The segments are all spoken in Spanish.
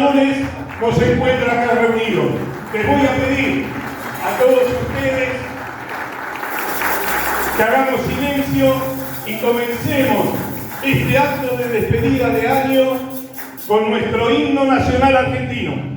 valores nos encuentra acá reunidos. Les voy a pedir a todos ustedes que hagamos silencio y comencemos este acto de despedida de año con nuestro himno nacional argentino.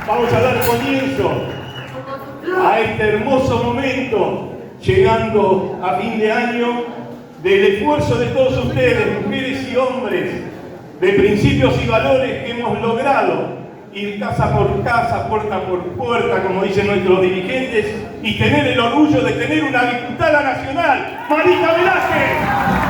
Vamos a dar comienzo a este hermoso momento, llegando a fin de año, del esfuerzo de todos ustedes, mujeres y hombres, de principios y valores que hemos logrado ir casa por casa, puerta por puerta, como dicen nuestros dirigentes, y tener el orgullo de tener una diputada nacional, Marita Velázquez.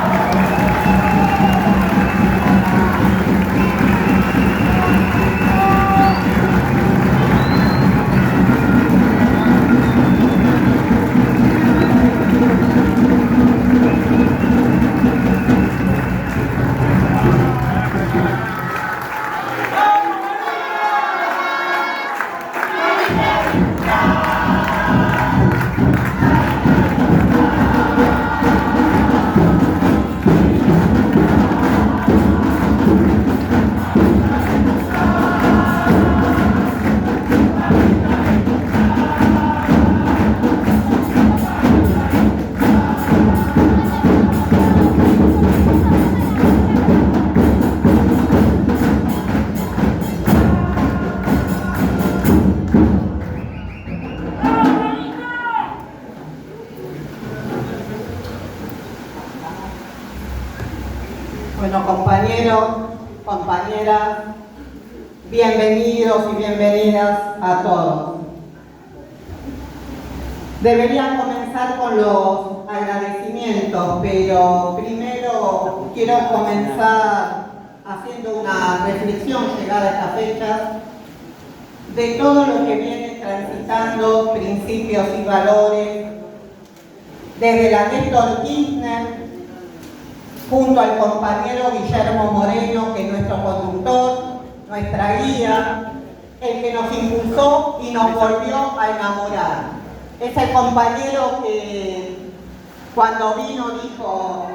Bueno, compañeros, compañeras, bienvenidos y bienvenidas a todos. Debería comenzar con los agradecimientos, pero primero quiero comenzar haciendo una reflexión llegada a esta fecha de todo lo que viene transitando principios y valores desde la Néstor Kirchner junto al compañero Guillermo Moreno, que es nuestro conductor, nuestra guía, el que nos impulsó y nos volvió a enamorar. Es el compañero que cuando vino dijo: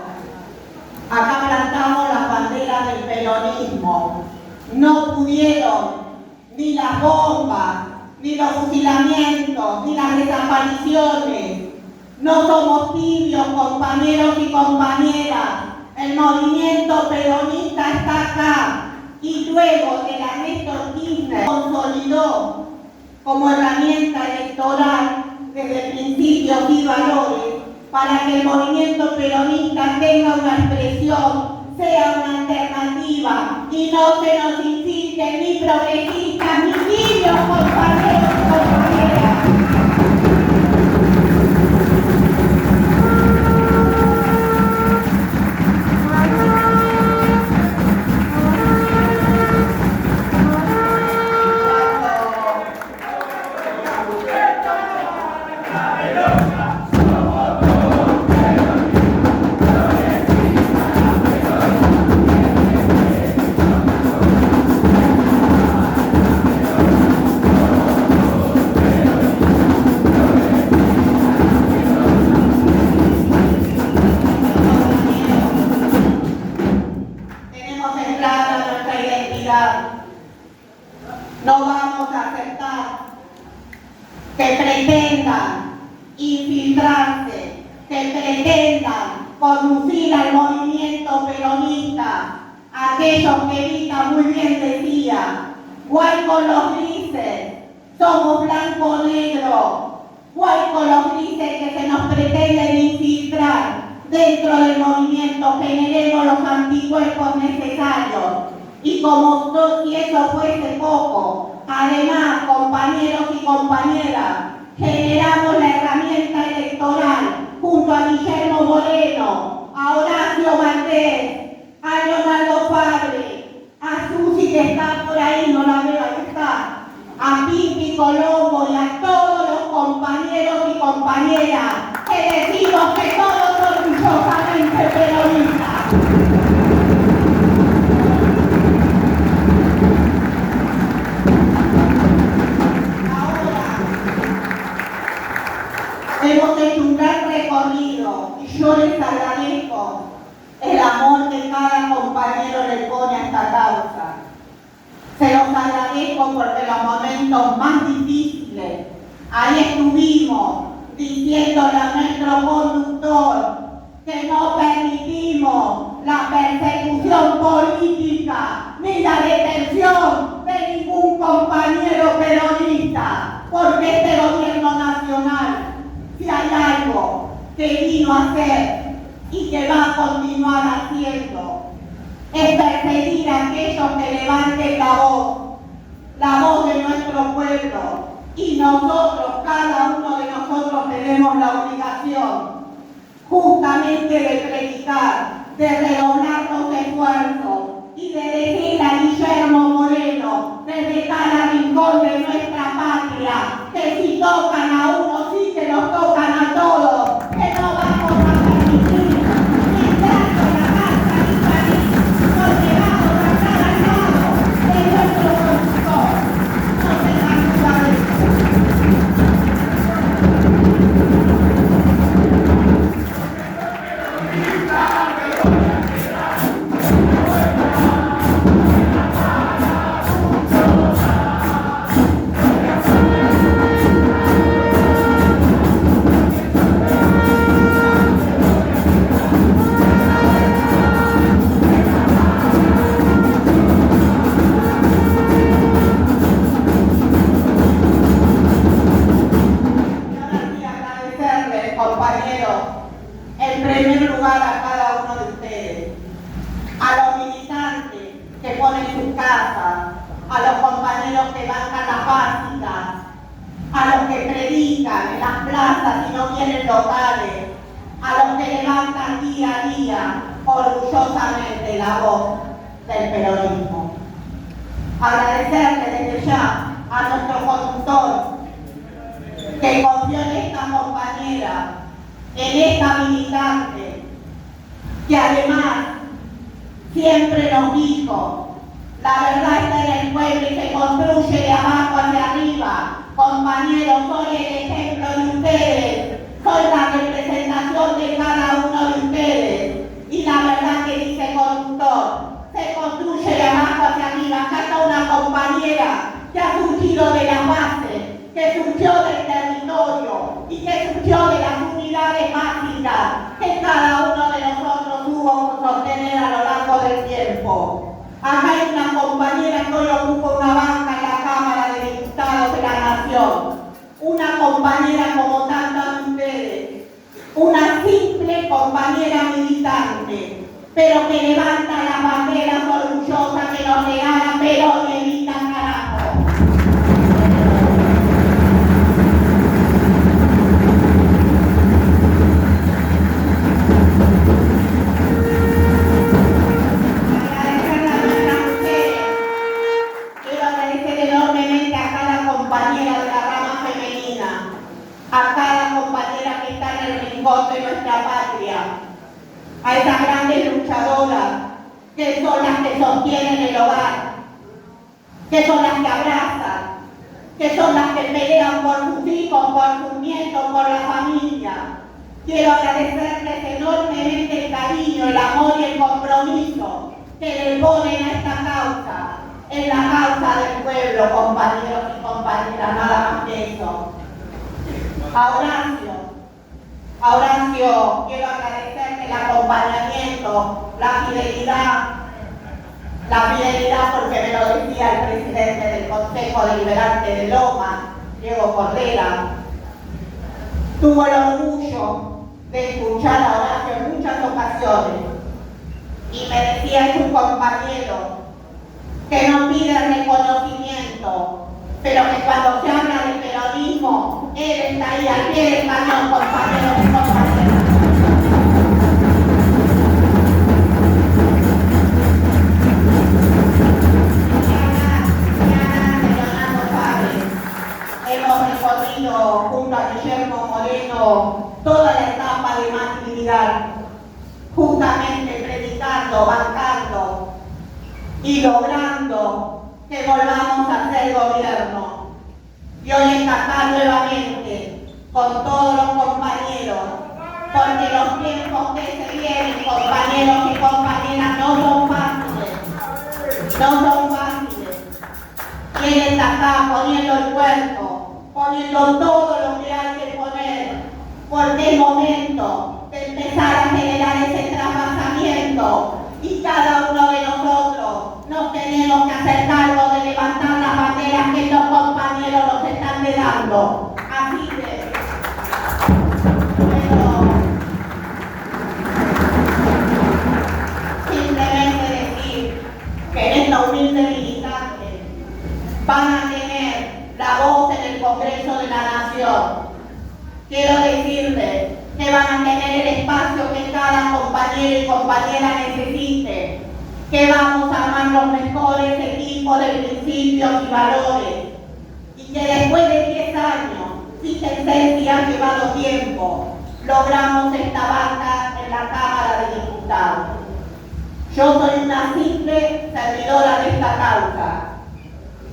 acá plantamos las banderas del peronismo. No pudieron ni las bombas, ni los fusilamientos, ni las desapariciones. No somos tibios, compañeros y compañeras. El movimiento peronista está acá. Y luego que la Néstor Kirchner consolidó como herramienta electoral desde principios y valores para que el movimiento peronista tenga una expresión, sea una alternativa y no se nos incite ni progresistas ni tibios, compañeros y compañeras. No vamos a aceptar que pretendan infiltrarse, que pretendan conducir al movimiento peronista. Aquellos que Evita muy bien decía: guay con los grises, somos blanco-negro. Guay con los grises que se nos pretenden infiltrar dentro del movimiento. Generemos los anticuerpos necesarios. Y como si eso fuese poco, además, compañeros y compañeras, generamos la herramienta electoral junto a Guillermo Moreno, a Horacio Valdés, a Leonardo Fabre, a Susi, que está por ahí, no la veo, ahí está, a Pipi Colombo y a todos los compañeros y compañeras que decimos que todos orgullosamente peronistas. Hemos hecho un gran recorrido y yo les agradezco el amor que cada compañero le pone a esta causa. Se los agradezco porque en los momentos más difíciles, ahí estuvimos diciéndole a nuestro conductor que no permitimos la persecución política ni la detención de ningún compañero peronista, porque este gobierno nacional, si hay algo que vino a hacer y que va a continuar haciendo, es perseguir a aquellos que levanten la voz de nuestro pueblo. Y nosotros, cada uno de nosotros, tenemos la obligación justamente de predicar, de redoblar los esfuerzos y de decir a Guillermo Moreno, desde cada rincón de nuestra patria, que si tocan a uno, sí que nos tocan a todos, que no vamos a permitir ni entrando en la casa ni salir, porque vamos a estar al lado de nuestro conductor. No tengan duda de eso. compañeros, en primer lugar a cada uno de ustedes, a los militantes que ponen sus casas, a los compañeros que bancan las básicas, a los que predican en las plazas y no vienen locales, a los que levantan día a día orgullosamente la voz del peronismo. Agradecerle desde ya a nuestro conductor que confió en esta compañera, en esta militante, que además siempre nos dijo: la verdad está en el pueblo y se construye de abajo hacia arriba. Compañeros, soy el ejemplo de ustedes, soy la representación de cada uno de ustedes. Y la verdad que dice conductor, se construye de abajo hacia arriba. Acá está una compañera que ha surgido de la base, que surgió del territorio y que surgió de las unidades básicas que cada uno de nosotros tuvo que sostener a lo largo del tiempo. Acá hay una compañera que hoy ocupa una banca en la Cámara de Diputados de la Nación, una compañera como tantas de ustedes, una simple compañera militante, pero que levanta las banderas orgullosas que nos regala Perón y Evita, carajo. A cada compañera que está en el rincón de nuestra patria, a esas grandes luchadoras que son las que sostienen el hogar, que son las que abrazan, que son las que pelean por sus hijos, por sus nietos, por la familia. Quiero agradecerles enormemente el cariño, el amor y el compromiso que le ponen a esta causa, en la causa del pueblo, compañeros y compañeras, nada más que eso. A Horacio, quiero agradecerle el acompañamiento, la fidelidad porque me lo decía el presidente del Consejo Deliberante de Lomas, Diego Cordera. Tuvo el orgullo de escuchar a Horacio en muchas ocasiones y me decía: es un compañero que no pide reconocimiento, pero que cuando se habla de peronismo, él está ahí al pie del cañón, compañeros y compañeras. Hemos recorrido junto a Guillermo Moreno toda la etapa de masculinidad, justamente predicando, bancando y logrando que volvamos a ser gobierno. Y hoy está acá nuevamente con todos los compañeros, porque los tiempos que se vienen, compañeros y compañeras, no son fáciles, no son fáciles. Y él está acá poniendo el cuerpo, poniendo todo lo que hay que poner, porque es momento de empezar a generar ese traspasamiento. Y cada uno de nosotros nos tenemos que hacer cargo de levantar las banderas que los compañeros nos están dando. Así que, simplemente decir que en esta humilde militante van a tener la voz en el Congreso de la Nación. Quiero decirles que van a tener el espacio que cada compañero y compañera necesite, que vamos a armar los mejores equipos de principios y valores, y que después de 10 años, fíjense si ha llevado tiempo, logramos esta banca en la Cámara de Diputados. Yo soy una simple servidora de esta causa.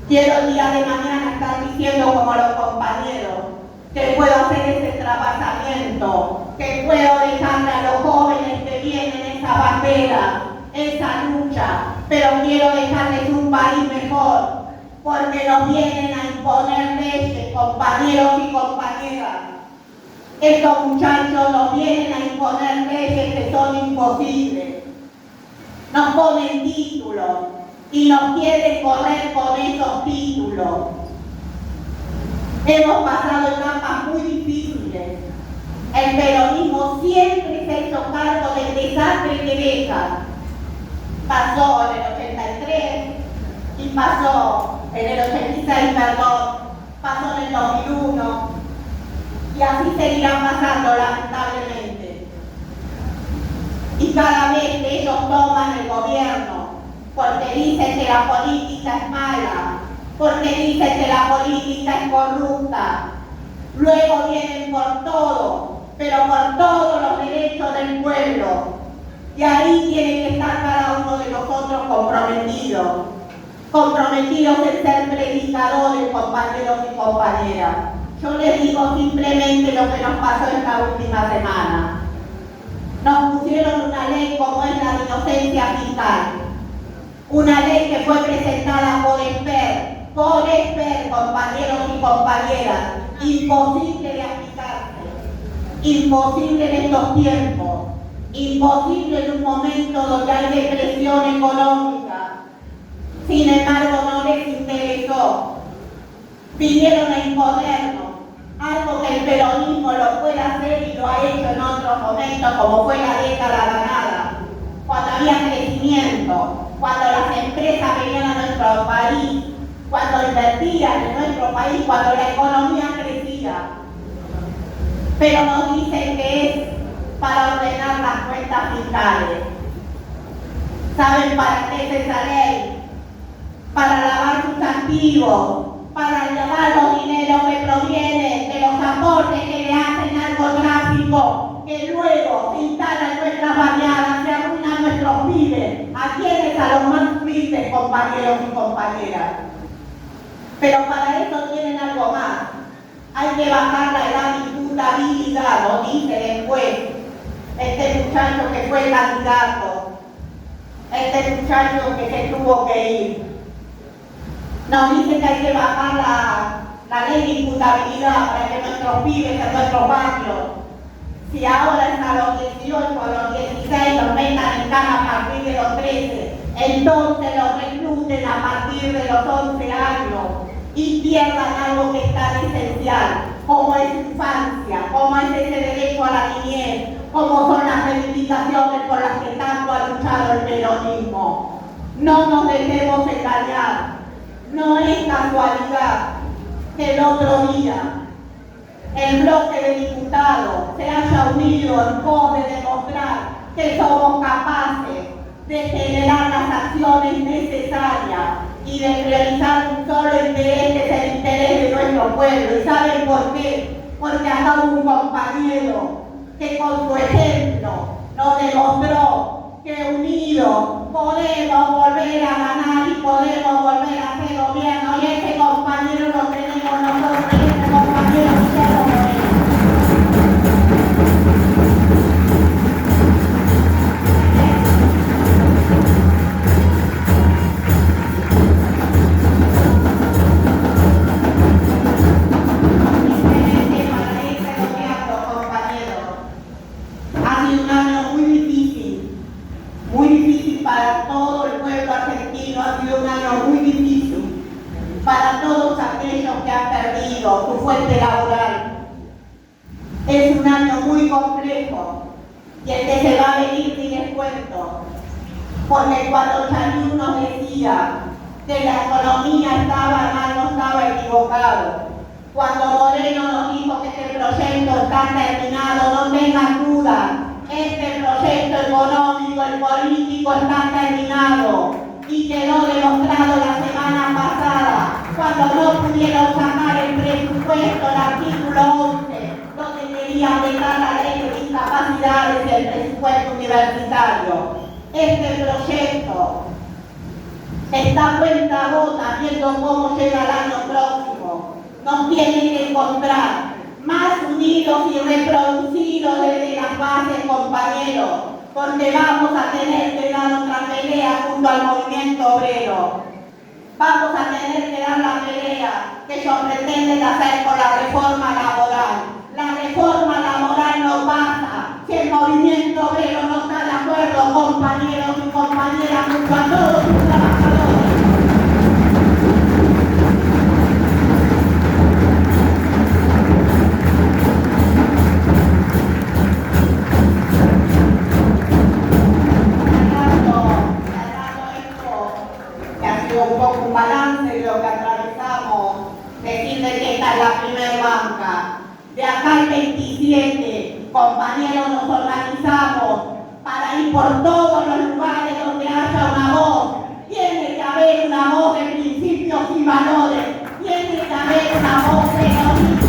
Quiero el día de mañana estar diciendo como los compañeros que puedo hacer ese trabajamiento, que puedo dejarle a los jóvenes que vienen esa bandera, esa lucha, pero quiero dejarles un país mejor, porque nos vienen a imponer leyes, compañeros y compañeras. Estos muchachos nos vienen a imponer leyes que son imposibles. Nos ponen títulos y nos quieren correr con esos títulos. Hemos pasado etapas muy difíciles. El peronismo siempre se ha hecho cargo del desastre que deja. pasó en el 83 y pasó en el 86, perdón, pasó en el 2001 y así seguirán pasando lamentablemente. Y cada vez que ellos toman el gobierno, porque dicen que la política es mala, porque dicen que la política es corrupta, luego vienen por todo, pero por todos los derechos del pueblo. Y ahí tiene que estar cada uno de nosotros comprometidos en ser predicadores, compañeros y compañeras. Yo les digo simplemente lo que nos pasó esta última semana. Nos pusieron una ley como es la de inocencia fiscal, una ley que fue presentada por ESPER, compañeros y compañeras, imposible de aplicarse, imposible en estos tiempos, imposible en un momento donde hay depresión económica. Sin embargo, no les interesó. Vinieron a imponernos algo que el peronismo lo puede hacer y lo ha hecho en otros momentos, como fue la década ganada, cuando había crecimiento, cuando las empresas venían a nuestro país, cuando invertían en nuestro país, cuando la economía crecía. Pero nos dicen que es para ordenar las cuentas fiscales. ¿Saben para qué es esa ley? Para lavar sus activos, para lavar los dineros que provienen de los aportes que le hacen al narcotráfico, que luego se instalan en nuestras bañadas, se arruinan nuestros pibes. ¿A quiénes? A los más humildes, compañeros y compañeras. Pero para eso tienen algo más. Hay que bajar la edad de imputabilidad, lo dice después este muchacho que fue candidato, este muchacho que se tuvo que ir. Nos dice que hay que bajar la ley de imputabilidad para que nuestros pibes en nuestros barrios, si ahora es a los 18 o a los 16, los metan en cana a partir de los 13, entonces los recluten a partir de los 11 años y pierdan algo que es tan esencial, como es infancia, como es ese derecho a la niñez, como son las reivindicaciones por las que tanto ha luchado el peronismo. No nos dejemos engañar. No es casualidad que el otro día el bloque de diputados se haya unido en pos de demostrar que somos capaces de generar las acciones necesarias y de priorizar un solo interés, que es el interés de nuestro pueblo. ¿Y saben por qué? Porque acá hubo un compañero que con su ejemplo nos demostró que unidos podemos volver a ganar y podemos volver a hacer gobierno, y ese compañero lo tenemos nosotros, y ese compañero Guillermo Moreno. Simplemente para irse loteando, compañeros, ha sido un año muy difícil para todo el pueblo argentino, ha sido un año muy difícil para todos aquellos que han perdido su fuente laboral. Es un año muy complejo y el que se va a venir ni les cuento, porque cuando Chanú nos decía que la economía estaba mal, no estaba equivocado. Cuando Moreno nos dijo que este proyecto está terminado, no tengan duda. Este proyecto económico y político está terminado y quedó demostrado la semana pasada cuando no pudieron sacar el presupuesto, el artículo 11, donde querían dejar la ley de discapacidades y el presupuesto universitario. Este proyecto está a cuenta gota viendo cómo llega el año próximo. Nos tiene que encontrar más unidos y reproducidos desde las bases, compañeros, porque vamos a tener que dar otra pelea junto al movimiento obrero. Vamos a tener que dar la pelea que ellos pretenden hacer con la reforma laboral. La reforma laboral no pasa si el movimiento obrero no está de acuerdo, compañeros y compañeras, junto a todos sus trabajadores. de banca. De acá al 27, compañeros, nos organizamos para ir por todos los lugares donde haya una voz. Tiene que haber una voz de principios y valores. Tiene que haber una voz peronista.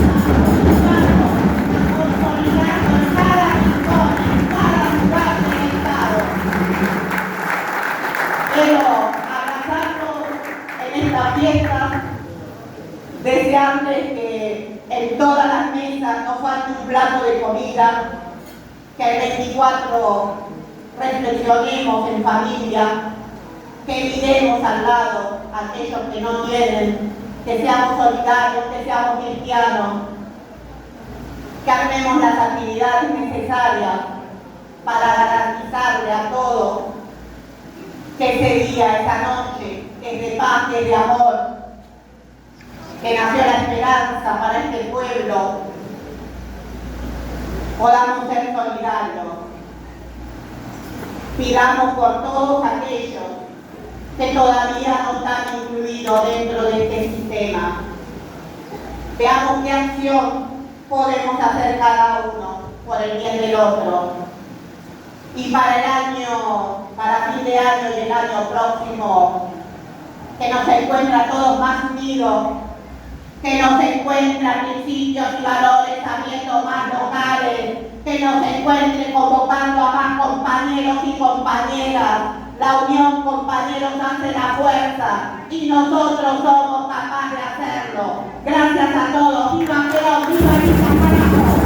Consolidando en cada rincón, en cada lugar del Estado. Pero abrazarnos en esta fiesta, desearles que en todas las mesas no falte un plato de comida, que el 24 reflexionemos en familia, que miremos al lado a aquellos que no tienen, que seamos solidarios, que seamos cristianos, que armemos las actividades necesarias para garantizarle a todos que ese día, esa noche, es de paz, que es de amor, que nació la esperanza para este pueblo, podamos ser solidarios. Pidamos por todos aquellos que todavía no están incluidos dentro de este sistema. Veamos qué acción podemos hacer cada uno por el bien del otro. Y para fin de año y el año próximo, que nos encuentra a todos más unidos, que nos encuentra principios y valores habiendo más locales, que nos encuentre convocando a más compañeros y compañeras. La unión, compañeros, hace la fuerza y nosotros somos capaces de hacerlo. Gracias a todos. ¡Viva Perón! ¡Viva el carajo!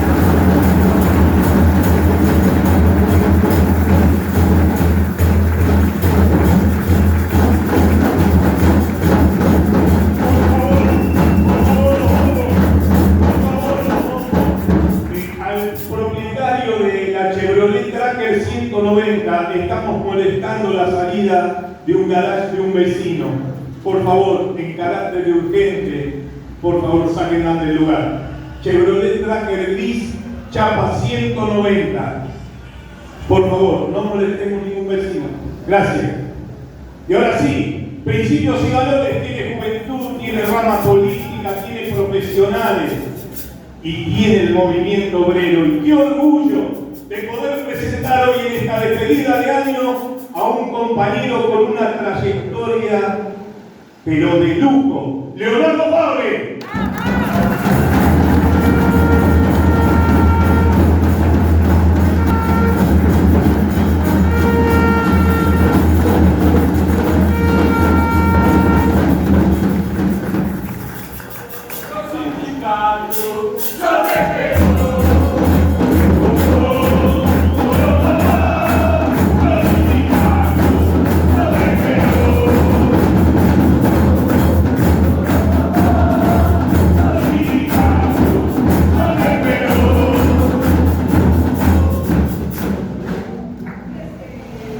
Chevrolet Tracker 190, estamos molestando la salida de un garage de un vecino. Por favor, en carácter de urgente, por favor saquen del lugar. Chevrolet Tracker gris, chapa 190. Por favor, no molestemos ningún vecino. Gracias. Y ahora sí, principios y valores, tiene juventud, tiene rama política, tiene profesionales y tiene el movimiento obrero. Y qué orgullo de poder presentar hoy en esta despedida de año a un compañero con una trayectoria, pero de lujo, Leonardo Fabre.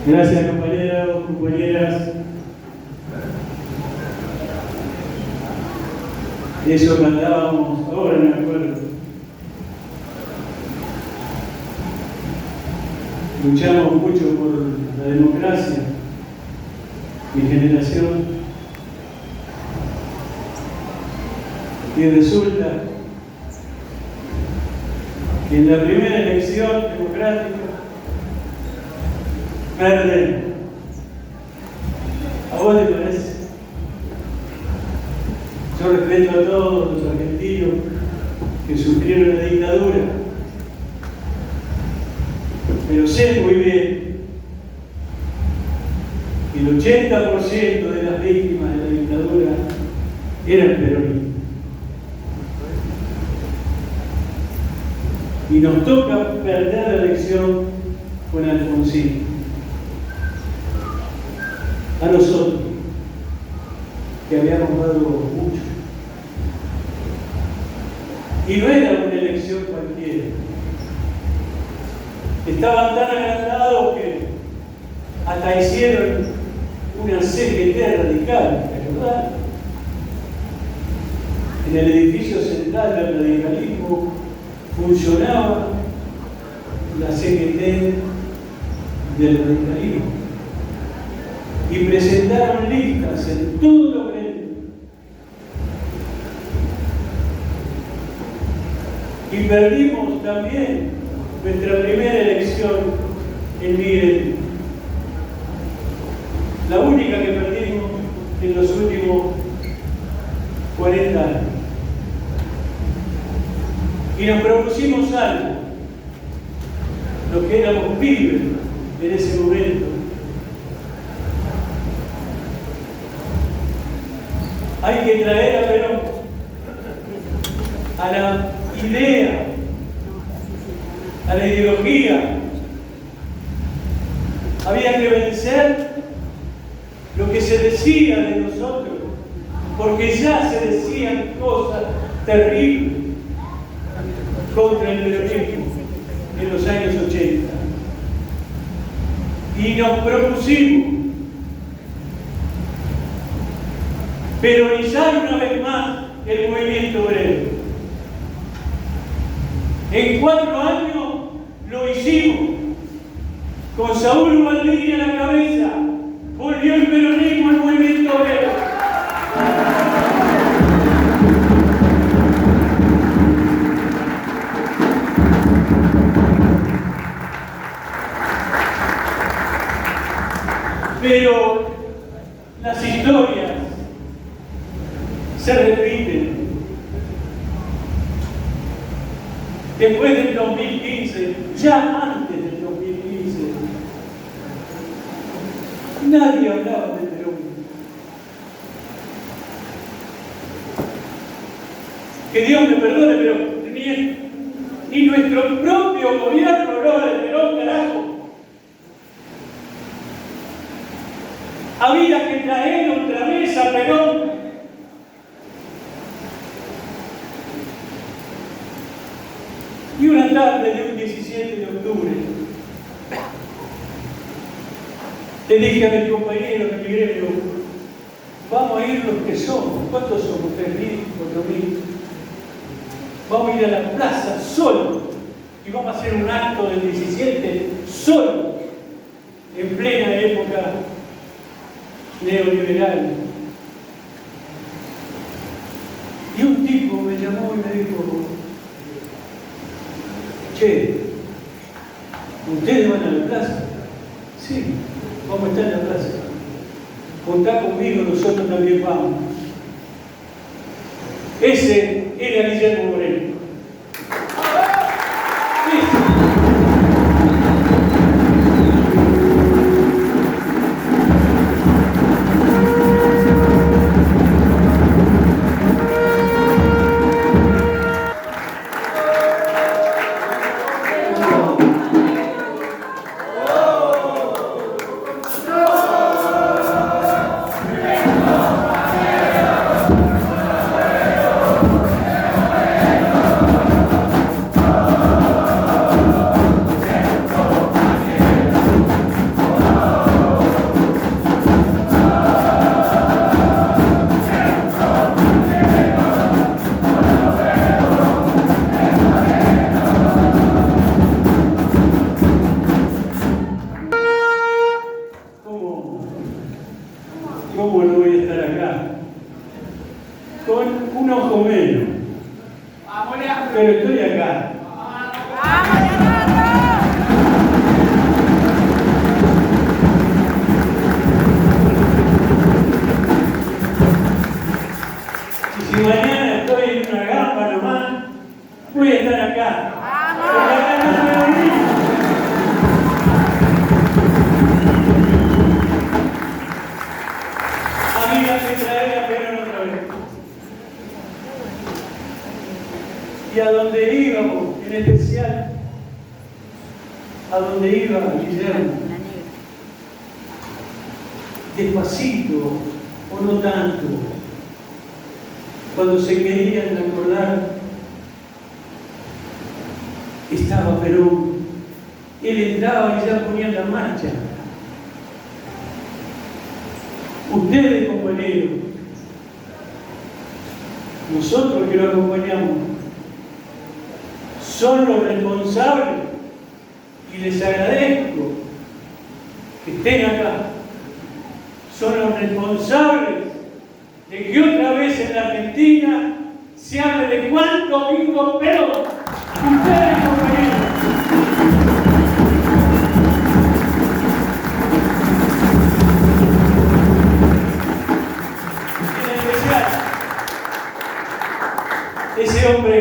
Gracias, compañeros, compañeras. Eso cantábamos ahora, me acuerdo. Luchamos mucho por la democracia, mi generación. Y resulta que en la primera elección democrática perder. ¿A vos te parece? Yo respeto a todos los argentinos que sufrieron la dictadura, pero sé muy bien que el 80% de las víctimas de la dictadura eran peronistas. Y nos toca perder la elección con Alfonsín. A nosotros, que habíamos dado mucho. Y no era una elección cualquiera. Estaban tan agrandados que hasta hicieron una CGT radical, ¿verdad? En el edificio central del radicalismo funcionaba la CGT del radicalismo. Y presentaron listas en todos los medios. Y perdimos también nuestra primera elección en Miguel. La única que perdimos en los últimos 40 años. Y nos propusimos algo, los que éramos pibes en ese momento. Hay que traer a Perón a la idea, a la ideología. Había que vencer lo que se decía de nosotros, porque ya se decían cosas terribles contra el peronismo en los años 80. Y nos propusimos peronizar una vez más el movimiento obrero. En 4 años lo hicimos, con Saúl Ubaldini a la cabeza. Volvió el peronismo al movimiento obrero. Pero las historias se repiten. Después del 2015, ya antes del 2015, nadie hablaba de Perón. Que Dios me perdone, pero ni nuestro propio gobierno hablaba de Perón, carajo. Había que traer otra vez a Perón. Y una tarde de un 17 de octubre, le dije a mis compañeros de mi gremio, vamos a ir los que somos. ¿Cuántos somos? 3.000, 4.000. Vamos a ir a la plaza solos y vamos a hacer un acto del 17 solos, en plena época neoliberal. Y un tipo me llamó y me dijo, che, ¿ustedes van a la plaza? Sí, vamos a estar en la plaza. Contá conmigo, nosotros también vamos. Ese era Guillermo Moreno. ¿Cómo no voy a estar acá? Con un ojo menos. Pero estoy acá. Y si mañana estoy en una gamba nomás, voy a estar acá. Porque acá no se me olvida. Había que traer a Perón otra vez. Y a donde íbamos, en especial, a donde iba Guillermo, despacito o no tanto, cuando se querían acordar, estaba Perón. Él entraba y ya ponía la marcha. Ustedes, compañeros, nosotros que lo acompañamos, son los responsables, y les agradezco que estén acá, son los responsables de que otra vez en la Argentina se hable de cuánto vivo Perón. Ustedes, compañeros. En especial, ese hombre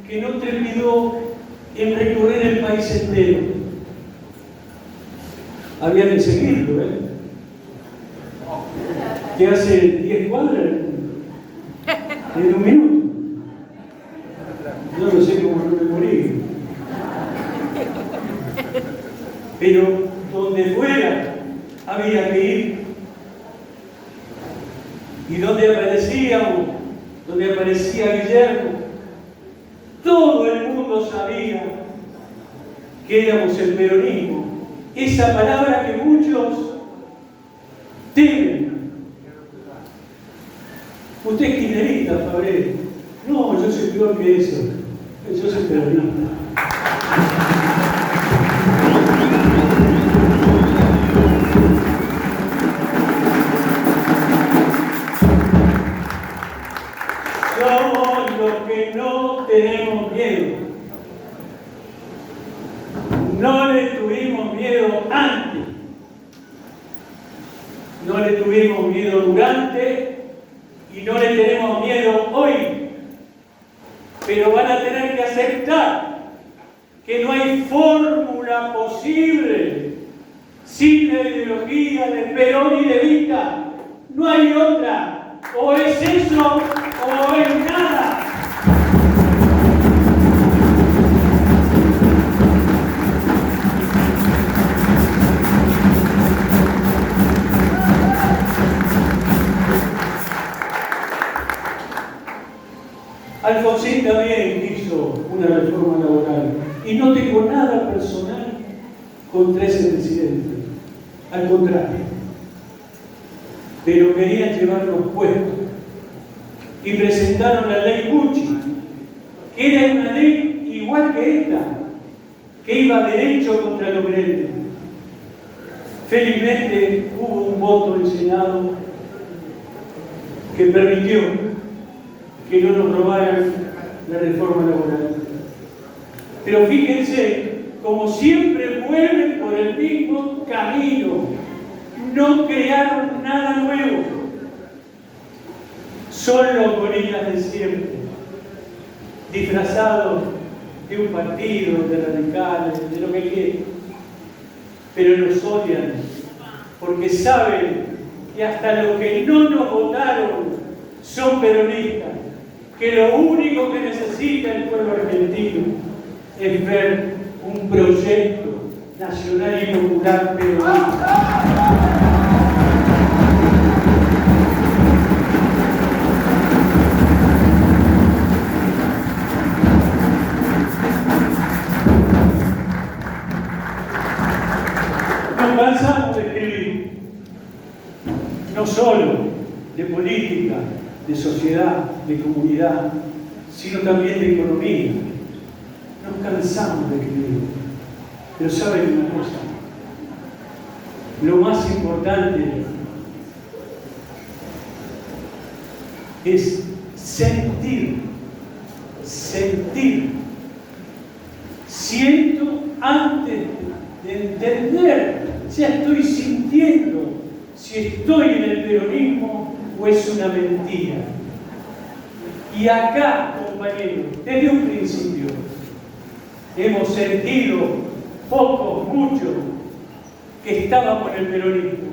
que no terminó en recorrer el país entero. Había que seguirlo, que hace 10 cuadras en un minuto. Yo no sé cómo no me morí. Pero donde fuera había que ir. Y donde aparecíamos, donde aparecía Guillermo, todo el mundo sabía que éramos el peronismo. Esa palabra que muchos temen. Usted es kirchnerista, Fabré. No, yo soy peor que eso. Yo soy peronista. Somos los que no tenemos miedo. No le tuvimos miedo antes. No le tuvimos miedo durante y no le tenemos miedo hoy. Pero van a tener que aceptar que no hay fórmula posible sin la ideología de Perón y de Evita. No hay otra. O es eso o es nada. Alfonsín también hizo una reforma laboral y no tengo nada personal contra ese presidente, al contrario, pero querían llevarnos puestos y presentaron la ley Bucci, que era una ley igual que esta, que iba derecho contra el obrero. Felizmente hubo un voto del Senado que permitió que no nos robaran la reforma laboral. Pero fíjense, como siempre vuelven por el mismo camino, no crearon nada nuevo, son los gorilas de siempre, disfrazados de un partido, de radicales, de lo que quieran, pero nos odian, porque saben que hasta los que no nos votaron son peronistas, que lo único que necesita el pueblo argentino es ver un proyecto nacional y popular peronista. Nos cansamos de escribir, no solo de política, de sociedad, de comunidad, sino también de economía. Nos cansamos de escribir. Pero ¿saben una cosa? Lo más importante es sentir. Siento antes de entender, ya estoy sintiendo si estoy en el peronismo o es una mentira. Y acá, compañeros, desde un principio, hemos sentido, pocos, muchos, que estábamos en el peronismo.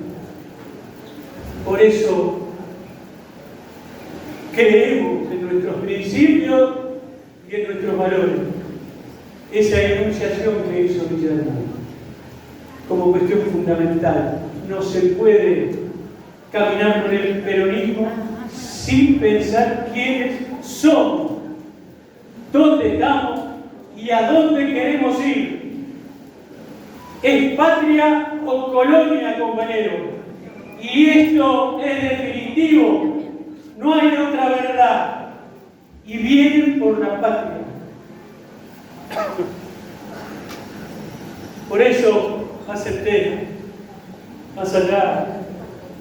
Por eso creemos en nuestros principios y en nuestros valores. Esa enunciación que hizo Guillermo como cuestión fundamental. No se puede caminar por el peronismo sin pensar quiénes somos, dónde estamos y a dónde queremos ir. ¿Es patria o colonia, compañeros? Y esto es definitivo. No hay otra verdad. Y vienen por la patria. Por eso acepté, más allá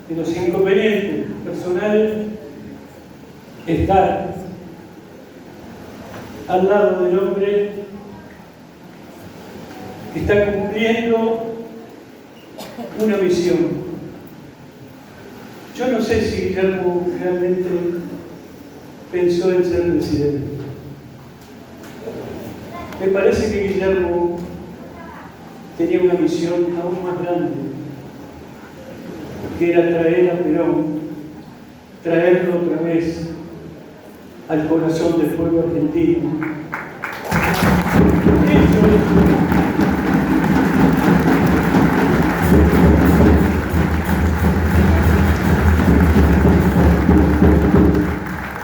de los inconvenientes personales, estar al lado del hombre que está cumpliendo una misión. Yo no sé si Guillermo realmente pensó en ser presidente. Me parece que Guillermo tenía una misión aún más grande, que era traer a Perón, traerlo otra vez al corazón del pueblo argentino.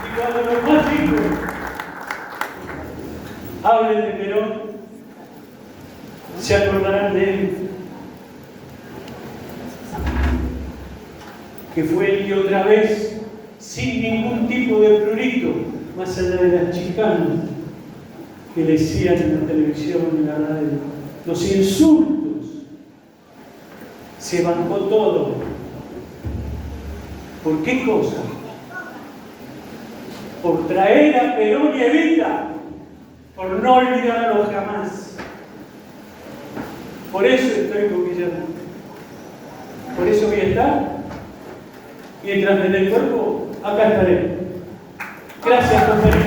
Y cuando los más chicos hablen de Perón, se acordarán de él, que fue el que otra vez, sin ningún tipo de prurito, más allá de las chicanas que le decían en la televisión, en la radio, los insultos, se bancó todo. ¿Por qué cosa? Por traer a Perón y Evita, por no olvidarlo jamás. Por eso estoy con Guillermo. Por eso voy a estar. Mientras me dé el cuerpo, acá estaré. Gracias, compañeros.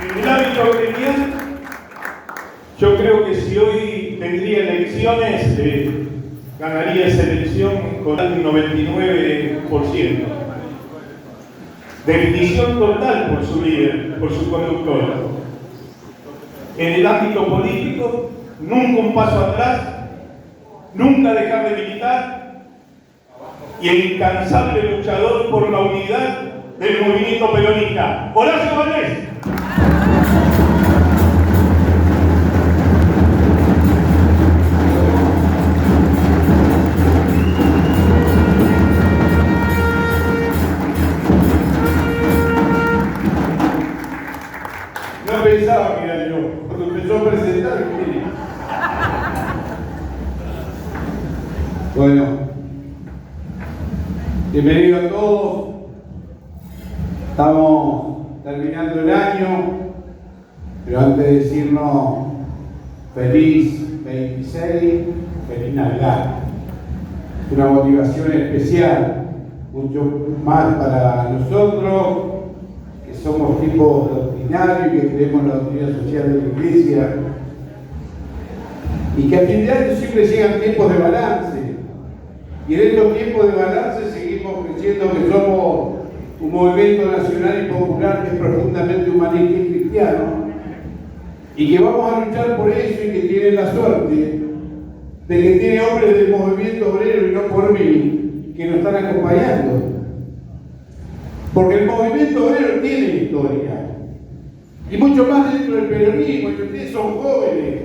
En el ámbito gremial, yo creo que si hoy tendría elecciones, ganaría esa elección con un 99%. Definición total por su líder, por su conductor. En el ámbito político, nunca un paso atrás, nunca dejar de militar y el incansable luchador por la unidad del movimiento peronista. Horacio Valdés. No pensaba que era yo, cuando empezó a presentar, mire. Bueno, bienvenido a todos. Estamos terminando el año, pero antes de decirnos feliz 26, feliz Navidad. Es una motivación especial, mucho más para nosotros, que somos tipos doctrinarios y que creemos en la doctrina social de la Iglesia, y que a fin de año siempre llegan tiempos de balance, y en estos tiempos de balance seguimos creyendo que somos un movimiento nacional y popular que es profundamente humanista y cristiano, y que vamos a luchar por eso, y que tienen la suerte de que tiene hombres del movimiento obrero, y no por mí, que nos están acompañando. Porque el movimiento obrero tiene historia, y mucho más dentro del peronismo, y ustedes son jóvenes,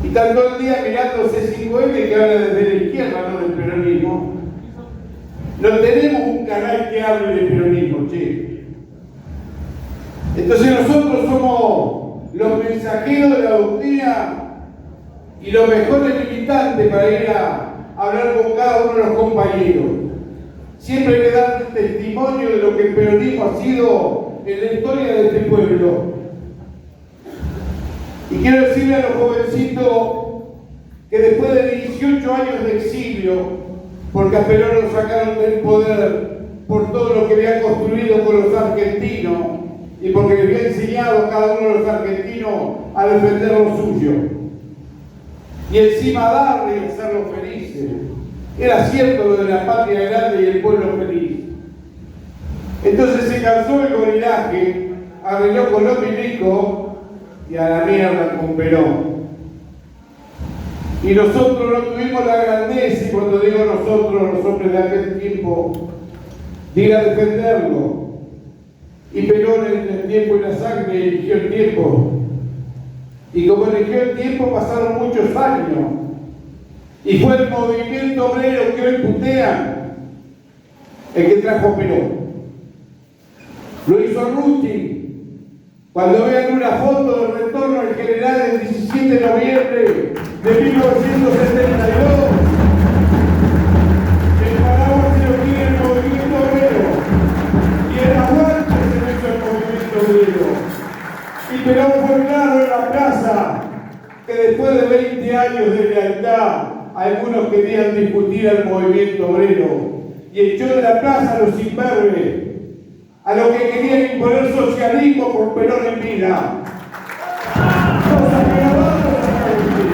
y están todo el día mirando C5N que habla desde la izquierda, no del peronismo. No tenemos un canal que hable del peronismo, che. Entonces nosotros somos los mensajeros de la doctrina y los mejores militantes para ir a hablar con cada uno de los compañeros. Siempre hay que dar testimonio de lo que el peronismo ha sido en la historia de este pueblo. Y quiero decirle a los jovencitos que después de 18 años de exilio, porque a Perón lo sacaron del poder por todo lo que había construido con los argentinos y porque le había enseñado a cada uno de los argentinos a defender lo suyo y encima darle y hacerlos felices. Era cierto lo de la patria grande y el pueblo feliz. Entonces se cansó el gorilaje, arregló con los milicos y a la mierda con Perón. Y nosotros no tuvimos la grandeza, y cuando digo nosotros, los hombres de aquel tiempo, de ir a defenderlo. Y Perón en el tiempo y la sangre eligió el tiempo. Y como eligió el tiempo pasaron muchos años. Y fue el movimiento obrero que hoy putean, el que trajo Perón. Lo hizo Ruti. Cuando vean una foto del retorno del general el 17 de noviembre de 1972, el Paraguay se lo quiere el movimiento obrero y el aguante se lo hizo el movimiento obrero. Y Perón fue claro en la plaza que después de 20 años de lealtad, algunos querían discutir al movimiento obrero y echó de la plaza a los imberbes, a los que querían imponer socialismo con Perón en vida. Cosa que no vamos a permitir.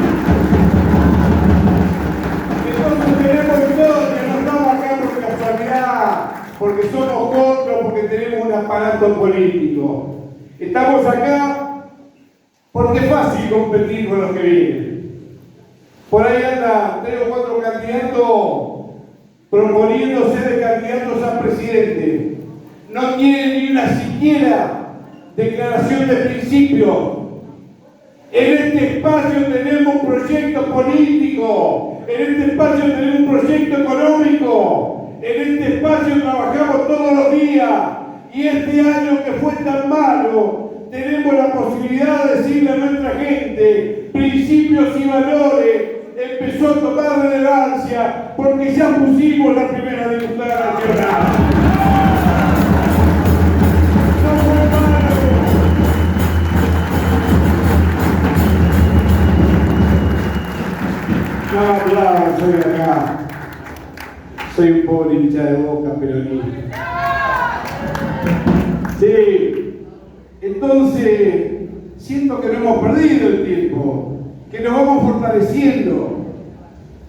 Entonces tenemos todos que no estamos acá por casualidad, porque somos contra, porque tenemos un aparato político. Estamos acá porque es fácil competir con los que vienen. Por ahí andan 3 o 4 candidatos proponiéndose de candidatos a presidente. No tienen ni una siquiera declaración de principio. En este espacio tenemos un proyecto político, en este espacio tenemos un proyecto económico, en este espacio trabajamos todos los días y este año que fue tan malo, tenemos la posibilidad de decirle a nuestra gente principios y valores. Empezó a tomar relevancia porque ya pusimos la primera diputada nacional. No, claro, soy acá. Soy un pobre hincha de Boca peronista. Sí. Entonces, siento que no hemos perdido el tiempo, que nos vamos fortaleciendo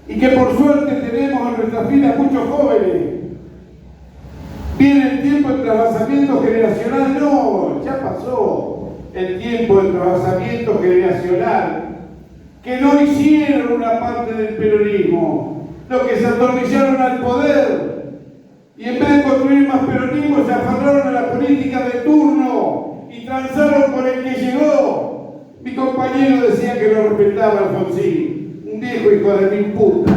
y que por suerte tenemos en nuestras filas muchos jóvenes. Viene el tiempo de trasvasamiento generacional, no, ya pasó el tiempo de trasvasamiento generacional, que no hicieron una parte del peronismo, los que se atornillaron al poder y en vez de construir más peronismo se aferraron a la política de turno y transaron con el que llegó. Mi compañero decía que lo respetaba Alfonsín, un viejo hijo de mil puta.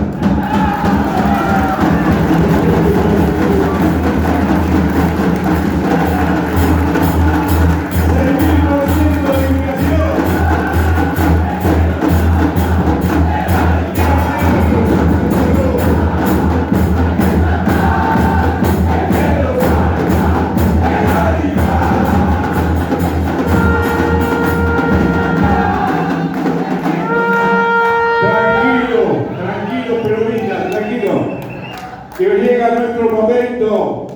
Que llega nuestro momento,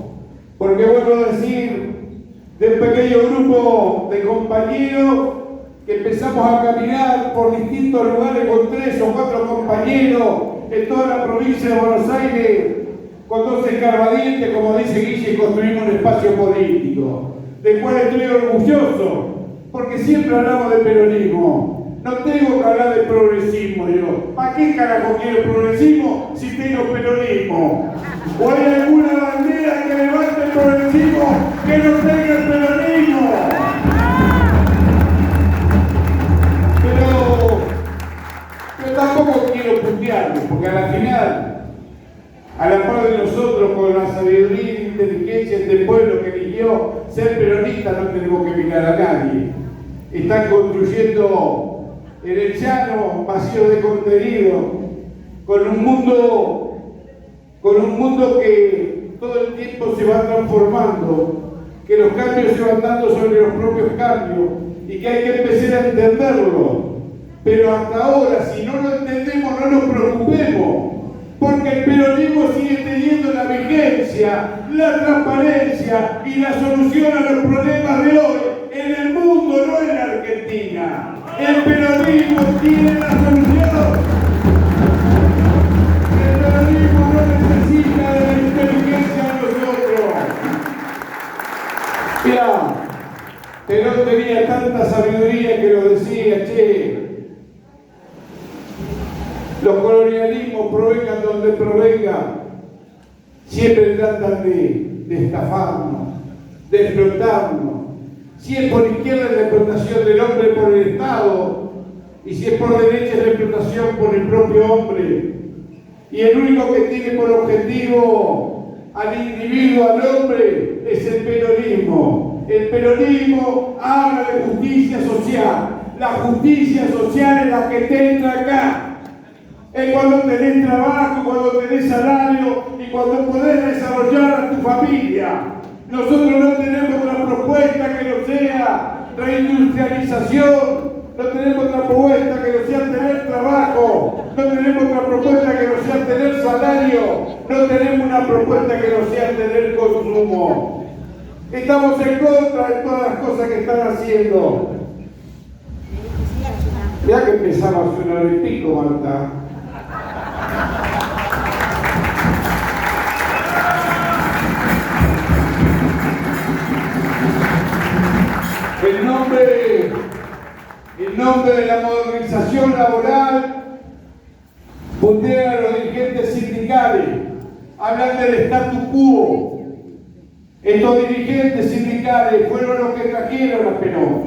porque vuelvo a decir, de un pequeño grupo de compañeros que empezamos a caminar por distintos lugares con 3 o 4 compañeros en toda la provincia de Buenos Aires, con 2 escarbadientes, como dice Guille, construimos un espacio político, del cual estoy orgulloso, porque siempre hablamos de peronismo. No tengo que hablar de progresismo, yo. ¿Para qué carajo quiero progresismo si tengo peronismo? ¿O hay alguna bandera que levante el progresismo que no tenga el peronismo? Pero tampoco quiero putearme, porque a la final, a la par de nosotros, con la sabiduría y inteligencia de este pueblo que eligió ser peronista, no tenemos que mirar a nadie. Están construyendo en el llano vacío de contenido, con un mundo que todo el tiempo se va transformando, que los cambios se van dando sobre los propios cambios y que hay que empezar a entenderlo. Pero hasta ahora, si no lo entendemos, no nos preocupemos, porque el peronismo sigue teniendo la vigencia, la transparencia y la solución a los problemas de hoy en el mundo, no en la Argentina. El peronismo tiene la solución. El peronismo no necesita de la inteligencia de nosotros. Mirá, Perón tenía tanta sabiduría que lo decía, che, los colonialismos provengan donde provengan, siempre tratan de estafarnos, de explotarnos. Si es por izquierda es la explotación del hombre por el Estado, y si es por derecha es la explotación por el propio hombre. Y el único que tiene por objetivo al individuo, al hombre, es el peronismo. El peronismo habla de justicia social. La justicia social es la que te entra acá. Es cuando tenés trabajo, cuando tenés salario y cuando podés desarrollar a tu familia. Nosotros no tenemos otra propuesta que no sea reindustrialización, no tenemos otra propuesta que no sea tener trabajo, no tenemos otra propuesta que no sea tener salario, no tenemos una propuesta que no sea tener consumo. Estamos en contra de todas las cosas que están haciendo. Ya que empezamos hace una hora y pico, Marta. El nombre de la modernización laboral pondera a los dirigentes sindicales, hablan del statu quo. Estos dirigentes sindicales fueron los que trajeron a Perón.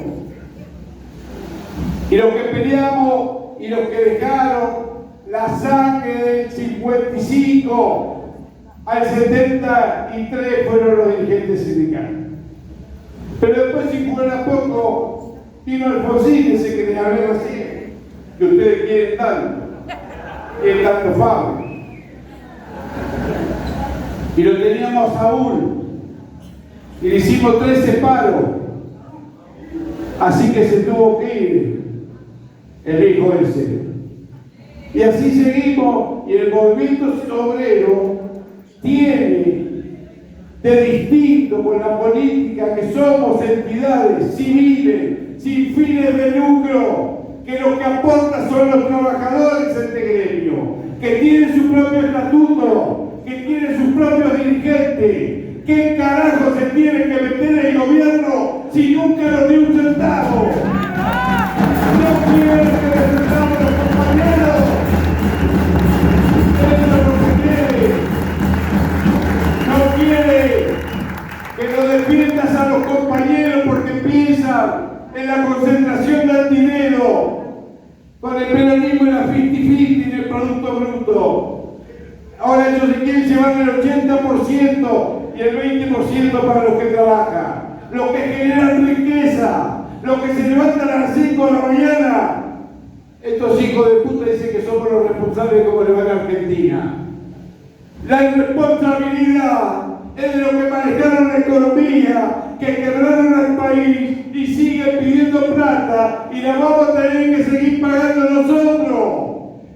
Y los que peleamos y los que dejaron la sangre del 55 al 73 fueron los dirigentes sindicales. Pero después, si fuera poco, vino Alfonsín, ese que le hablé así, que ustedes quieren tanto, que es tanto Fabio. Y lo teníamos a Saúl, y le hicimos 13 paros, así que se tuvo que ir el hijo ese. Y así seguimos, y el movimiento obrero tiene de distinto con la política que somos entidades civiles, sin fines de lucro, que lo que aportan son los trabajadores en este gremio, que tienen su propio estatuto, que tienen sus propios dirigentes. ¿Qué carajo se tiene que meter el gobierno si nunca nos dio un centavo? No quieren que defendamos a los compañeros. Eso es lo que quiere. No quiere que lo defiendas a los compañeros porque piensan en la concentración del dinero, con el peronismo y la 50-50 en el Producto Bruto. Ahora ellos se quieren llevar el 80% y el 20% para los que trabajan, los que generan riqueza, los que se levantan a las 5 de la mañana. Estos hijos de puta dicen que somos los responsables de cómo le va a Argentina. La irresponsabilidad es de los que manejaron la economía, que quebraron al país y siguen pidiendo plata y la vamos a tener que seguir pagando nosotros.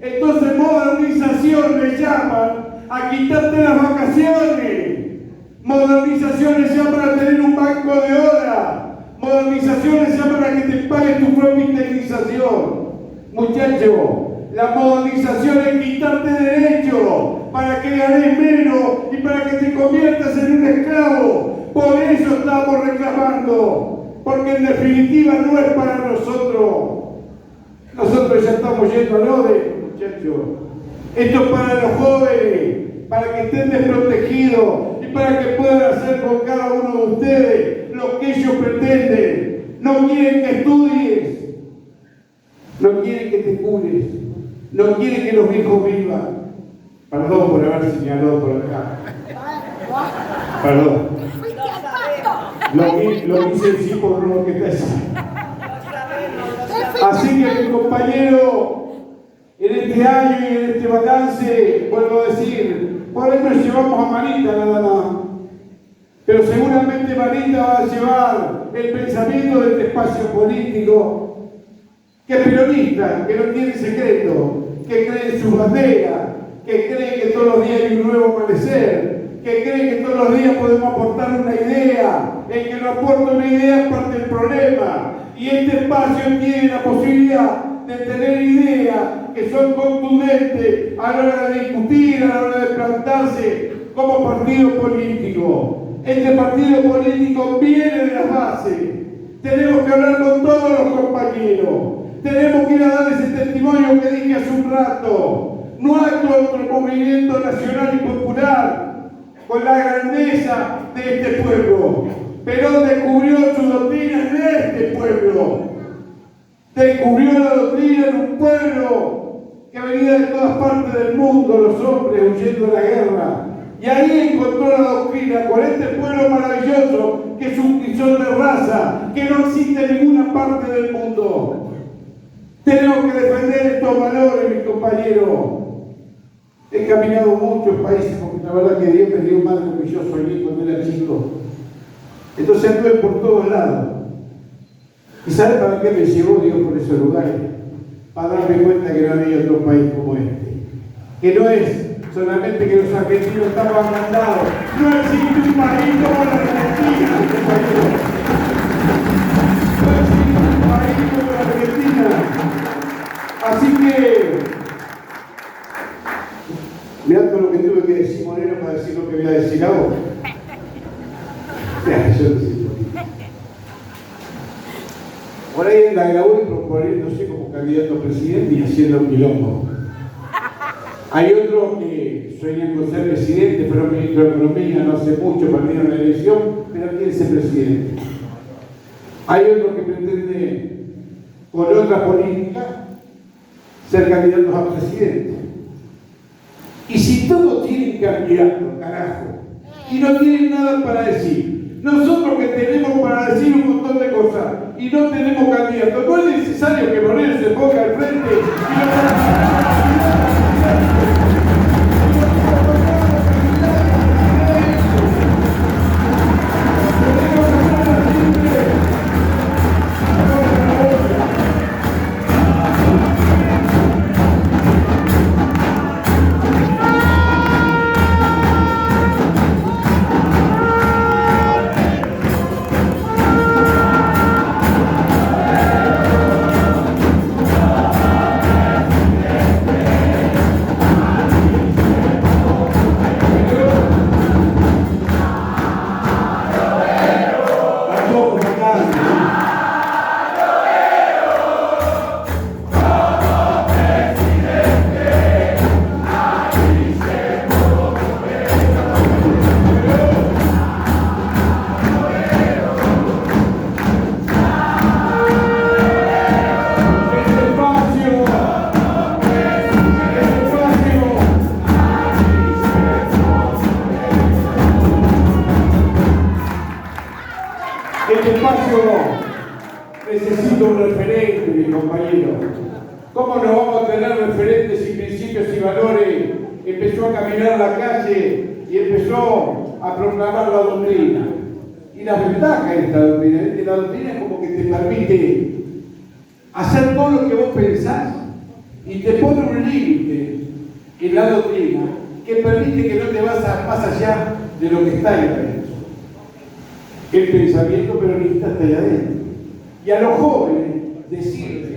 Entonces modernización le llaman a quitarte las vacaciones. Modernización le llaman a tener un banco de horas. Modernización le llaman a que te pagues tu propia indemnización. Muchachos, la modernización es quitarte derechos para que ganes menos y para que te conviertas en un esclavo. Por eso estamos reclamando, porque en definitiva no es para nosotros. Nosotros ya estamos yendo al ODE, muchachos. Esto es para los jóvenes, para que estén desprotegidos y para que puedan hacer con cada uno de ustedes lo que ellos pretenden. No quieren que estudies, no quieren que te cures, no quieren que los viejos vivan. Perdón por haber señalado por acá. Perdón. Lo hice sí por lo que está haciendo. Así que, mi compañero, en este año y en este balance, vuelvo a decir, por ahí nos llevamos a Marita nada más. Pero seguramente Marita va a llevar el pensamiento de este espacio político, que es peronista, que no tiene secreto, que cree en sus banderas, que cree que todos los días hay un nuevo amanecer, que cree que todos los días podemos aportar una idea. El que no aporta una idea es parte del problema. Y este espacio tiene la posibilidad de tener ideas que son contundentes a la hora de discutir, a la hora de plantarse como partido político. Este partido político viene de las bases. Tenemos que hablar con todos los compañeros. Tenemos que ir a dar ese testimonio que dije hace un rato. No hay otro movimiento nacional y popular con la grandeza de este pueblo. Perón descubrió su doctrina en este pueblo. Descubrió la doctrina en un pueblo que venía de todas partes del mundo, los hombres huyendo de la guerra, Y ahí encontró la doctrina con este pueblo maravilloso que es un crisol de raza, que no existe en ninguna parte del mundo. Tenemos que defender estos valores, mis compañeros. He caminado muchos países, porque la verdad que Dios me dio más de lo que yo soñé cuando era chico. Entonces anduve por todos lados. ¿Y sabes para qué me llevó Dios por esos lugares? Para darme cuenta que no había otro país como este. Que no es solamente que los argentinos estaban agrandados. No existe un país como la Argentina, compañeros. No existe un país como la Argentina. Así que, mirá todo lo que tuve que decir, Moreno, para decir lo que voy a decir ahora. Ya, yo no sé. Por ahí en la grabó proponiéndose como candidato a presidente y haciendo un quilombo. Hay otros que sueñan con ser presidente, fueron ministro de Economía no hace mucho, perdieron la elección, pero quieren ser presidente. Hay otros que pretenden, con otra política, ser candidatos a presidente. Y si todos tienen candidato, carajo, y no tienen nada para decir, nosotros que tenemos para decir un montón de cosas y no tenemos candidato, no es necesario que Moreno se ponga al frente y este espacio necesita un referente, mi compañero. ¿Cómo no vamos a tener referentes y principios y valores? Empezó a caminar la calle y empezó a proclamar la doctrina. Y la ventaja de esta doctrina es que la doctrina es como que te permite hacer todo lo que vos pensás y te pone un límite en la doctrina que permite que no te vas más allá de lo que está ahí adentro. El pensamiento peronista está ahí adentro. Y a los jóvenes decirles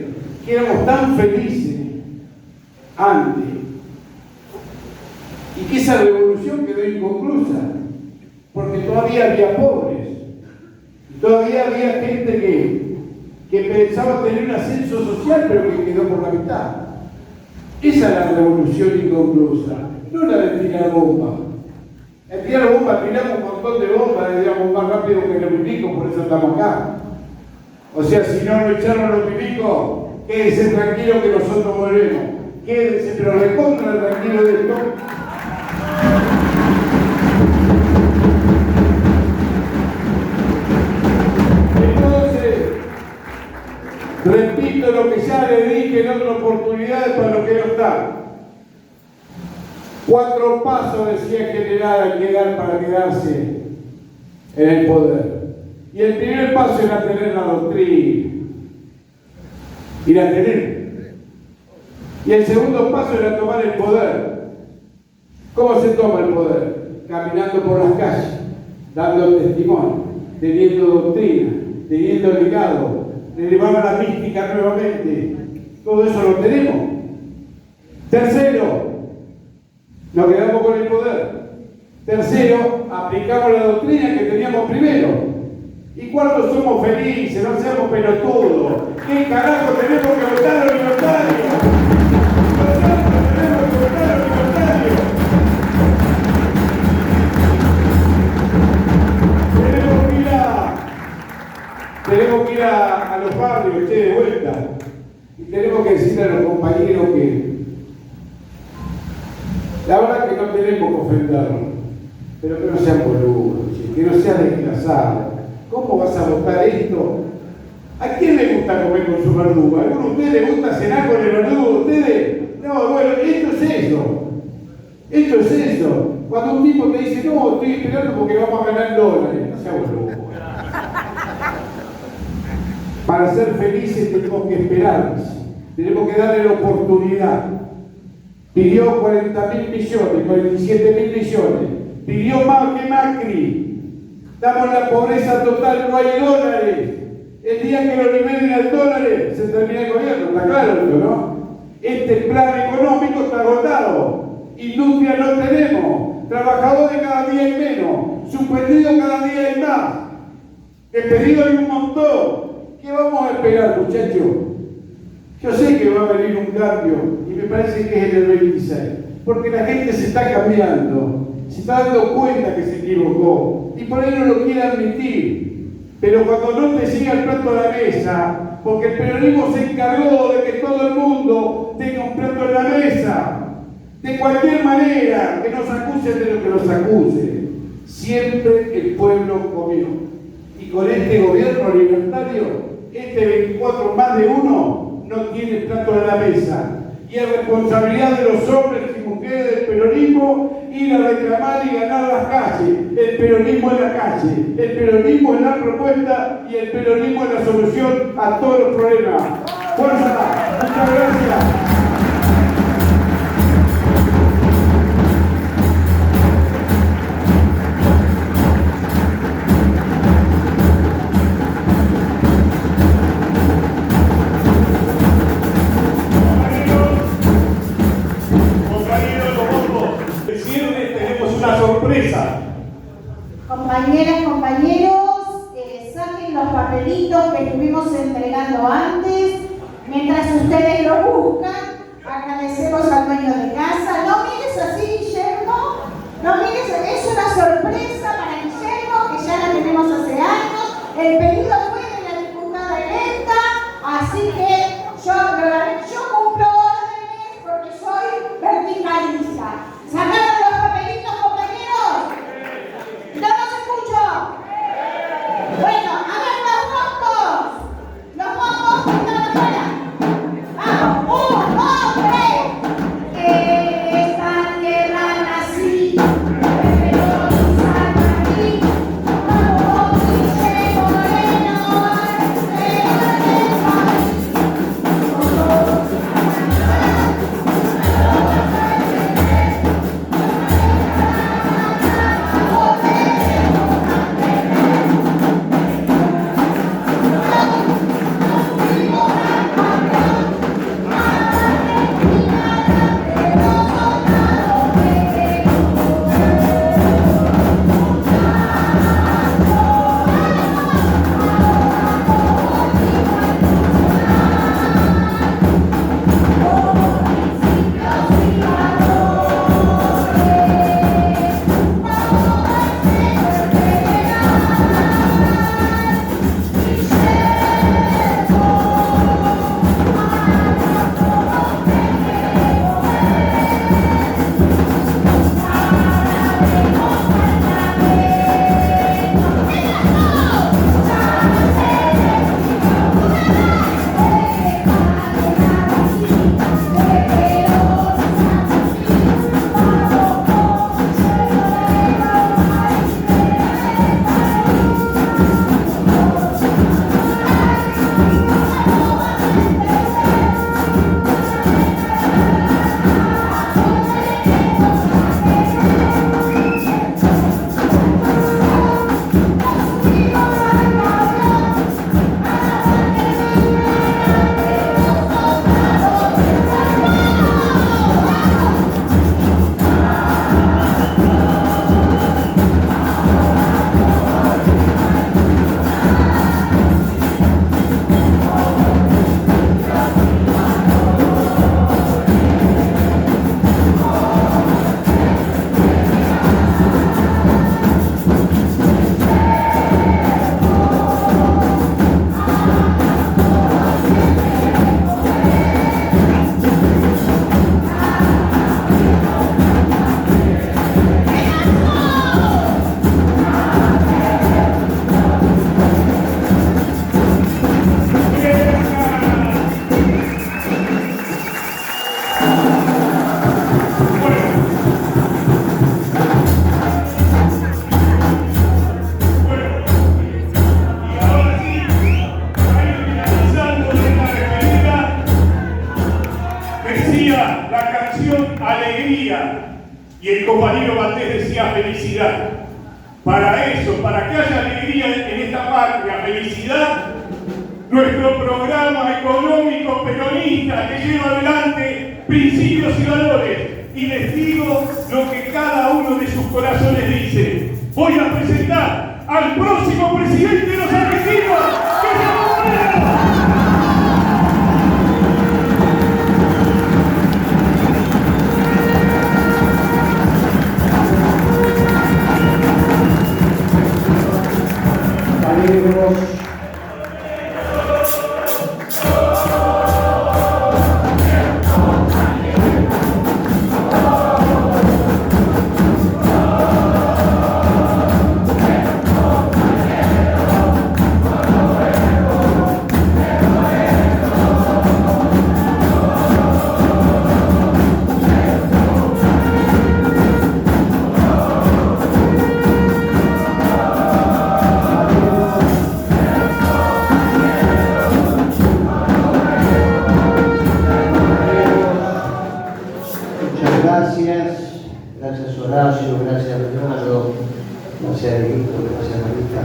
que éramos tan felices antes y que esa revolución quedó inconclusa porque todavía había pobres, todavía había gente que pensaba tener un ascenso social pero que quedó por la mitad. Esa es la revolución inconclusa, no la de tirar bomba. El tirar bomba, tiramos un montón de bombas, digamos más rápido que los milicos, por eso estamos acá. O sea, si no lo echaron los milicos, quédense tranquilos que nosotros volvemos. Quédense, pero recontra tranquilos de esto. Entonces, repito lo que ya le dije en otras oportunidades para los que no están. 4 pasos decía el general al llegar para quedarse en el poder. Y el primer paso era tener la doctrina. Y la tener. Y el segundo paso era tomar el poder. ¿Cómo se toma el poder? Caminando por las calles, dando testimonio, teniendo doctrina, teniendo legado, elevar a la mística nuevamente. Todo eso lo tenemos. Tercero, nos quedamos con el poder. Tercero, aplicamos la doctrina que teníamos primero. Y cuarto, somos felices, no seamos pelotudos. ¿Qué carajo tenemos que votar a los libertarios? Nosotros tenemos que votar a los libertarios. Tenemos que ir a los barrios, de vuelta. Y tenemos que decirle a los compañeros que la verdad que no tenemos que ofendernos. Pero que no sean boludos, che, que no sean desgrasados. ¿Cómo vas a votar esto? ¿A quién le gusta comer con su verdugo? ¿A alguno de ustedes le gusta cenar con el verdugo de ustedes? No, bueno, esto es eso. Esto es eso. Cuando un tipo te dice, no, estoy esperando porque vamos a ganar dólares. No sea boludo. Para ser felices tenemos que esperar. Tenemos que darle la oportunidad. Pidió 40.000 millones, 47.000 millones. Pidió más que Macri. Estamos en la pobreza total, no hay dólares. El día que lo liberen al dólares, se termina el gobierno. Está claro esto, ¿no? Este plan económico está agotado. Industria no tenemos. Trabajadores cada día hay menos. Suspendidos cada día hay más. Despedidos hay un montón. ¿Qué vamos a esperar, muchachos? Yo sé que va a venir un cambio y me parece que es en el 26, porque la gente se está cambiando, se está dando cuenta que se equivocó y por ahí no lo quiere admitir. Pero cuando no te llega el plato a la mesa, porque el peronismo se encargó de que todo el mundo tenga un plato en la mesa, de cualquier manera, que nos acusen de lo que nos acuse, siempre el pueblo comió. Y con este gobierno libertario, este 24 más de uno no tiene plato en la mesa. Y es responsabilidad de los hombres y mujeres del peronismo ir a reclamar y ganar las calles. El peronismo en la calle, el peronismo en la propuesta y el peronismo en la solución a todos los problemas. ¡Fuerza! Muchas gracias. Compañeras, compañeros, saquen los papelitos que estuvimos entregando antes. Mientras ustedes lo buscan, agradecemos al dueño de casa. No mires así, Guillermo. No mires, es una sorpresa para Guillermo, que ya la tenemos hace años. El pedido fue de la diputada electa, así que yo cumplo órdenes porque soy verticalista. ¿Sacaron los papelitos, compañeros? ¡No los escucho! Bueno, hagan los bombos. Los bombos que están afuera. Vamos, 1, 2, 3. Esta tierra nací, pero no salga aquí. Vamos, Guillermo Moreno. alegría. Y el compañero Valdés decía felicidad. Para eso, para que haya alegría en esta patria, felicidad, nuestro programa económico peronista que lleva adelante principios y valores. Y les digo lo que cada uno de sus corazones dice. Voy a presentar al próximo presidente de los argentinos, que se llama amigos, gracias Horacio, gracias Leonardo, gracias Edito, gracias Marita.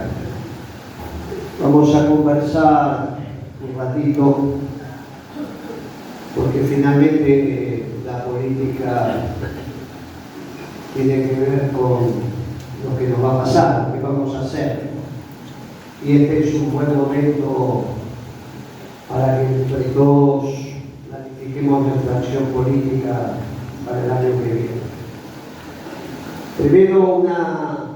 Vamos a conversar un ratito, porque finalmente la política tiene que ver con lo que nos va a pasar, lo que vamos a hacer. Y este es un buen momento para que entre todos planifiquemos nuestra acción política para el año que viene. Primero, una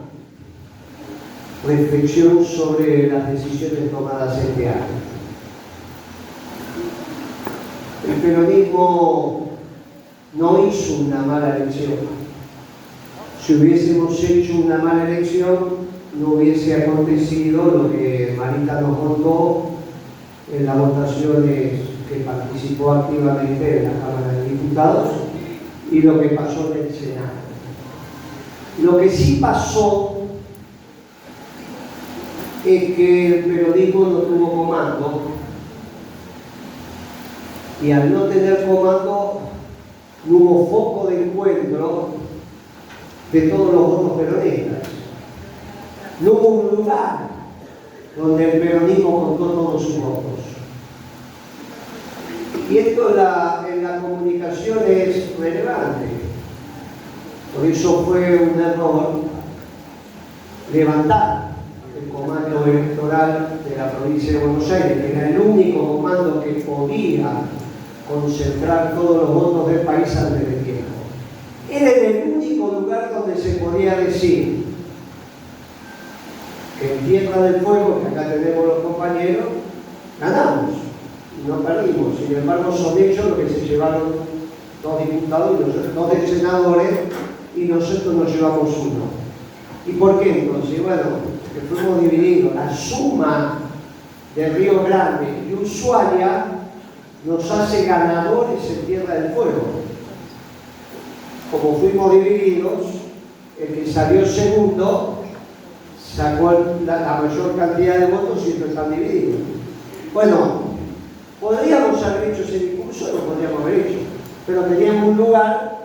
reflexión sobre las decisiones tomadas este año. El peronismo no hizo una mala elección. Si hubiésemos hecho una mala elección, no hubiese acontecido lo que Marita nos contó en las votaciones que participó activamente en la Cámara de Diputados y lo que pasó en el Senado. Lo que sí pasó es que el peronismo no tuvo comando, y al no tener comando no hubo foco de encuentro de todos los votos peronistas. No hubo un lugar donde el peronismo contó todos sus votos. Y esto en la comunicación es relevante. Por eso fue un error levantar el comando electoral de la provincia de Buenos Aires, que era el único comando que podía concentrar todos los votos del país antes de tiempo. Era el único lugar donde se podía decir que en Tierra del Fuego, que acá tenemos los compañeros, ganamos, no perdimos. Sin embargo, son ellos los que se llevaron 2 diputados y nosotros 2 senadores, y nosotros nos llevamos 1. ¿Y por qué entonces? Bueno, que fuimos divididos. La suma de Río Grande y Ushuaia nos hace ganadores en Tierra del Fuego. Como fuimos divididos, el que salió segundo sacó la mayor cantidad de votos y estos están divididos. Bueno, podríamos haber hecho ese discurso, lo podríamos haber hecho, pero teníamos un lugar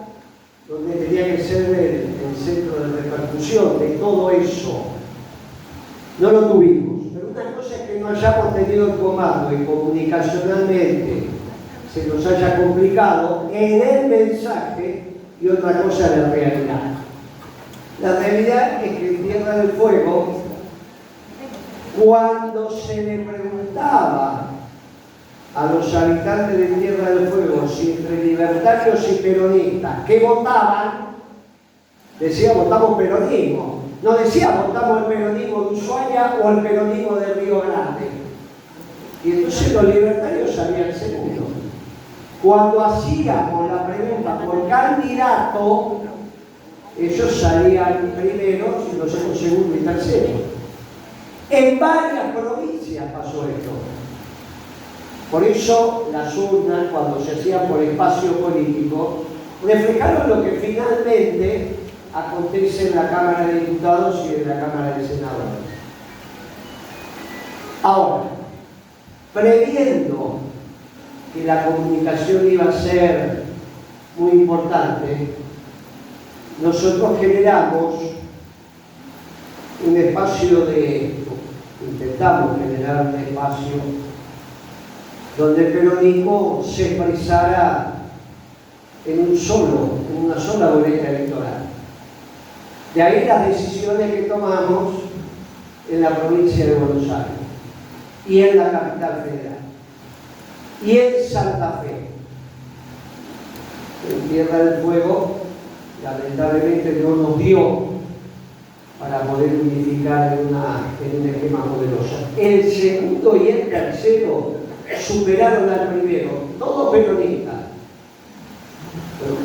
donde tenía que ser el centro de repercusión de todo eso. No lo tuvimos. Pero una cosa es que no hayamos tenido el comando y comunicacionalmente se nos haya complicado en el mensaje, y otra cosa la realidad. La realidad es que en Tierra del Fuego, cuando se le preguntaba a los habitantes de Tierra del Fuego si entre libertarios y peronistas ¿qué votaban? Decía votamos peronismo. No decía votamos el peronismo de Ushuaia o el peronismo de Río Grande. Y entonces los libertarios salían segundo. Cuando hacíamos la pregunta por candidato, ellos salían primeros y nosotros segundo y tercero. En varias provincias pasó esto. Por eso las urnas, cuando se hacían por espacio político, reflejaron lo que finalmente acontece en la Cámara de Diputados y en la Cámara de Senadores. Ahora, previendo que la comunicación iba a ser muy importante, nosotros generamos un espacio intentamos generar un espacio donde el peronismo se expresara en una sola boleta electoral. De ahí las decisiones que tomamos en la provincia de Buenos Aires y en la capital federal y en Santa Fe. En Tierra del Fuego, lamentablemente no nos dio para poder unificar en un esquema poderoso. El segundo y el tercero superaron al primero, todos peronistas. Bueno,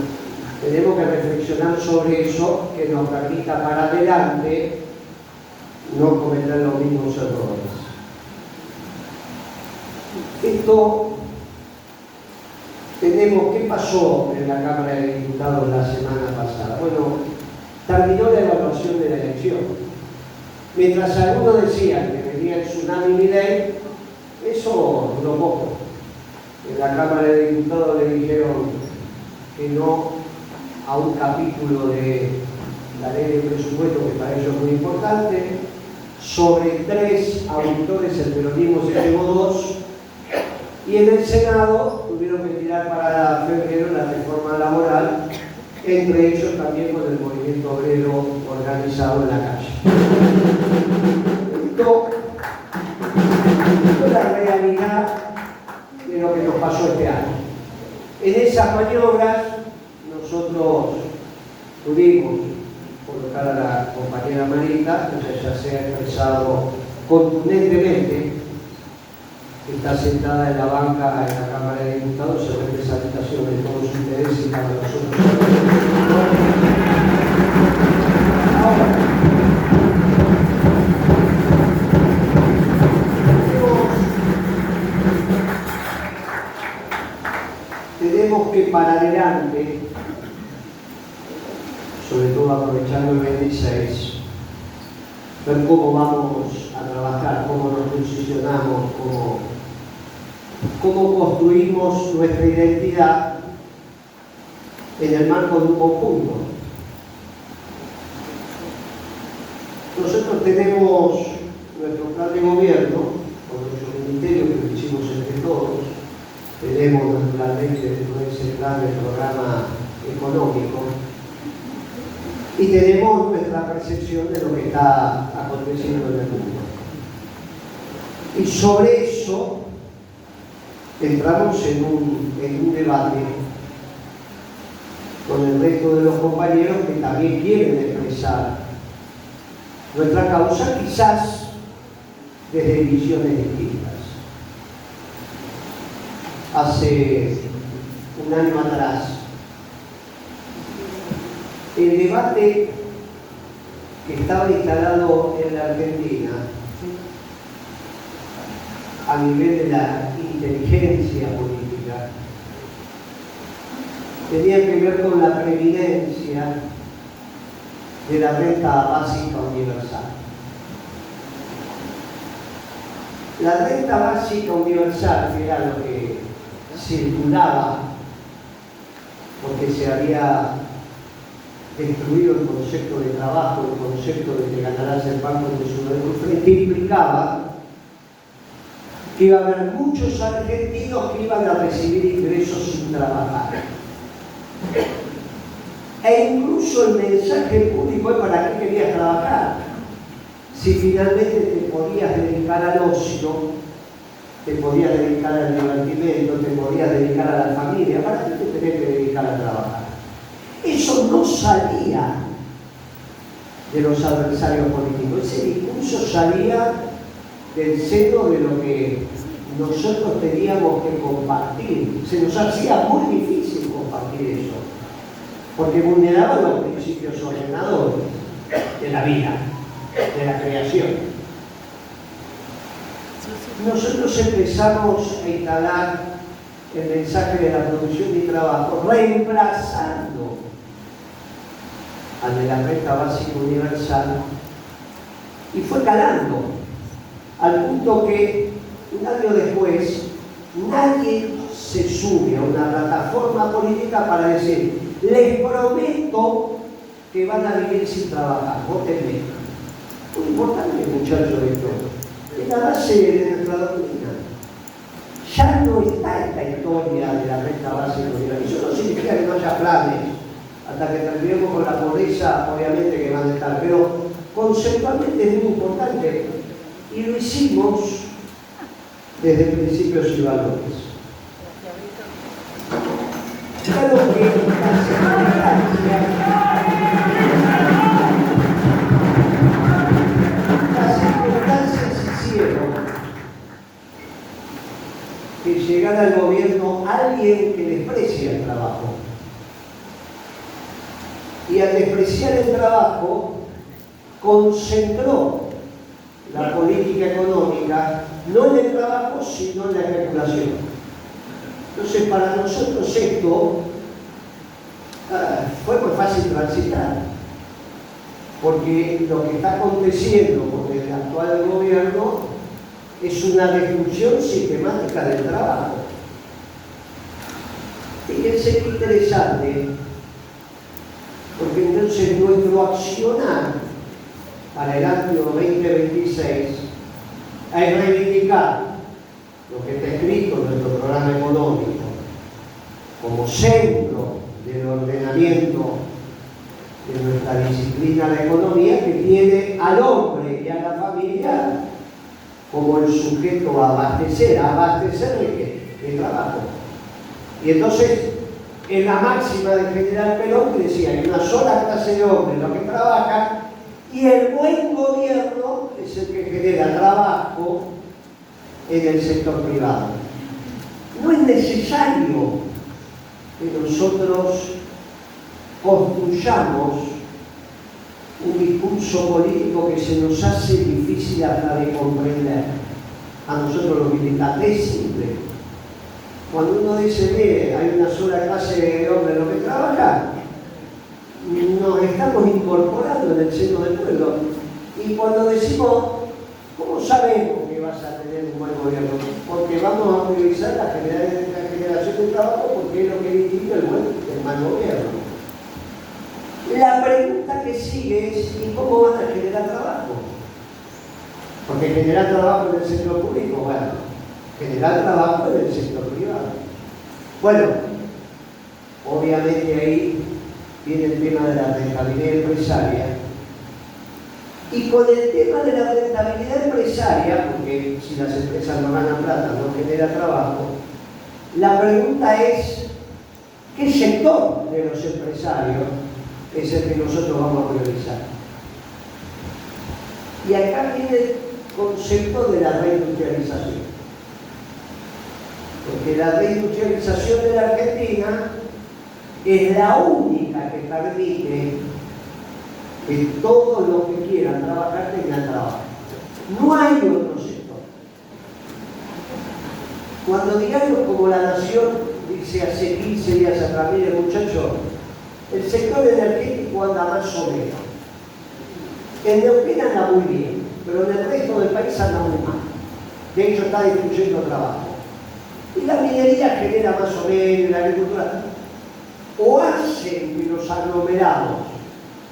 tenemos que reflexionar sobre eso, que nos permita para adelante no cometer los mismos errores. ¿Qué pasó en la Cámara de Diputados la semana pasada? Bueno, terminó la evaluación de la elección. Mientras algunos decían que venía el tsunami Milei, eso duró poco. En la Cámara de Diputados le dijeron que no a un capítulo de la ley de presupuesto, que para ellos es muy importante. Sobre 3 auditores el peronismo se llevó 2, y en el Senado tuvieron que tirar para febrero la reforma laboral, entre ellos también con el movimiento obrero organizado en la calle. Esto es la realidad de lo que nos pasó este año. En esas maniobras nosotros tuvimos colocar a la compañera Marita, que ya se ha expresado contundentemente, que está sentada en la banca en la Cámara de Diputados en representación de todos sus intereses y para nosotros. Ahora, tenemos que para adelante, sobre todo aprovechando el 26, ver cómo vamos a trabajar, cómo nos posicionamos, cómo construimos nuestra identidad en el marco de un conjunto. Nosotros tenemos nuestro plan de gobierno, con nuestro ministerio que lo hicimos entre todos, tenemos naturalmente ese plan del programa económico, y tenemos nuestra percepción de lo que está aconteciendo en el mundo. Y sobre eso entramos en un debate con el resto de los compañeros que también quieren expresar nuestra causa, quizás desde visiones distintas. Hace un año atrás, el debate que estaba instalado en la Argentina a nivel de la inteligencia política tenía que ver con la preeminencia de la renta básica universal. La renta básica universal, que era lo que circulaba porque se había destruido el concepto de trabajo, el concepto de que ganarás el pan con tu frente, implicaba que iba a haber muchos argentinos que iban a recibir ingresos sin trabajar. E incluso el mensaje público es: ¿para qué querías trabajar? Si finalmente te podías dedicar al ocio, te podías dedicar al divertimento, te podías dedicar a la familia, ¿para qué te tenés que dedicar a trabajar? Eso no salía de los adversarios políticos, ese discurso salía del seno de lo que nosotros teníamos que compartir. Se nos hacía muy difícil compartir eso, porque vulneraba los principios ordenadores de la vida, de la creación. Nosotros empezamos a instalar el mensaje de la producción y trabajo, reemplazando al de la renta básica universal, y fue calando, al punto que un año después nadie se sube a una plataforma política para decir: les prometo que van a vivir sin trabajar. Vótenme. Muy importante, muchachos, esto. Es la base de nuestra doctrina. Ya no está esta historia de la renta básica. Eso no significa que no haya planes. Hasta que terminemos con la pobreza, obviamente que van a estar. Pero conceptualmente es muy importante. Y lo hicimos desde principios y valores. Claro que las circunstancias hicieron que llegara al gobierno alguien que desprecia el trabajo. Y al despreciar el trabajo, concentró la política económica no en el trabajo, sino en la especulación. Entonces, para nosotros esto fue muy fácil transitar, porque lo que está aconteciendo con el actual gobierno es una destrucción sistemática del trabajo. Fíjense qué interesante, porque entonces nuestro accionar para el año 2026 es reivindicar lo que está escrito en nuestro programa económico como centro del ordenamiento de nuestra disciplina de economía, que tiene al hombre y a la familia como el sujeto a abastecer de trabajo. Y entonces, en la máxima del general Perón, que decía, hay una sola clase de hombres, los que trabajan, y el buen gobierno es el que genera trabajo en el sector privado. No es necesario que nosotros construyamos un discurso político que se nos hace difícil hasta de comprender. A nosotros los militantes es simple. Cuando uno dice, mire, hay una sola clase de hombres los que trabajan, nos estamos incorporando en el seno del pueblo. Y cuando decimos, ¿cómo sabemos que vas a tener un buen gobierno? Porque vamos a priorizar la generación de trabajo, porque es lo que distingue el mal gobierno. La pregunta que sigue es, ¿y cómo van a generar trabajo? Porque generar trabajo en el sector público, bueno, generar trabajo en el sector privado. Bueno, obviamente ahí viene el tema de la rentabilidad empresaria. Y con el tema de la rentabilidad empresaria, porque si las empresas no ganan plata, no genera trabajo, la pregunta es, ¿qué sector de los empresarios es el que nosotros vamos a priorizar? Y acá viene el concepto de la reindustrialización. Porque la reindustrialización de la Argentina es la única que permite que todos los que quieran trabajar tengan trabajo. No hay otro sector. Cuando diarios como La Nación dice hace 15 días atrás, mire muchachos, el sector energético anda más o menos. En Neuquén anda muy bien, pero en el resto del país anda muy mal. De hecho está destruyendo trabajo. Y la minería genera más o menos, la agricultura. O hacen que los aglomerados,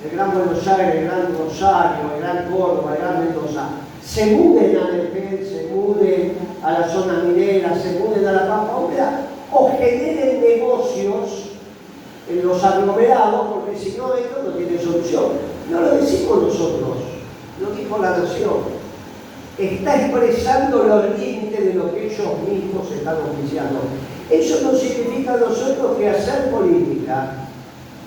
el Gran Buenos Aires, el Gran Rosario, el Gran Córdoba, el Gran Mendoza, se muden a Neuquén, se muden a la zona minera, se muden a la Pampa Húmeda, o generen negocios en los aglomerados, porque si no, esto no tiene solución. No lo decimos nosotros, lo dijo La Nación. Está expresando los límites de lo que ellos mismos están oficiando. Eso no significa a nosotros que hacer política,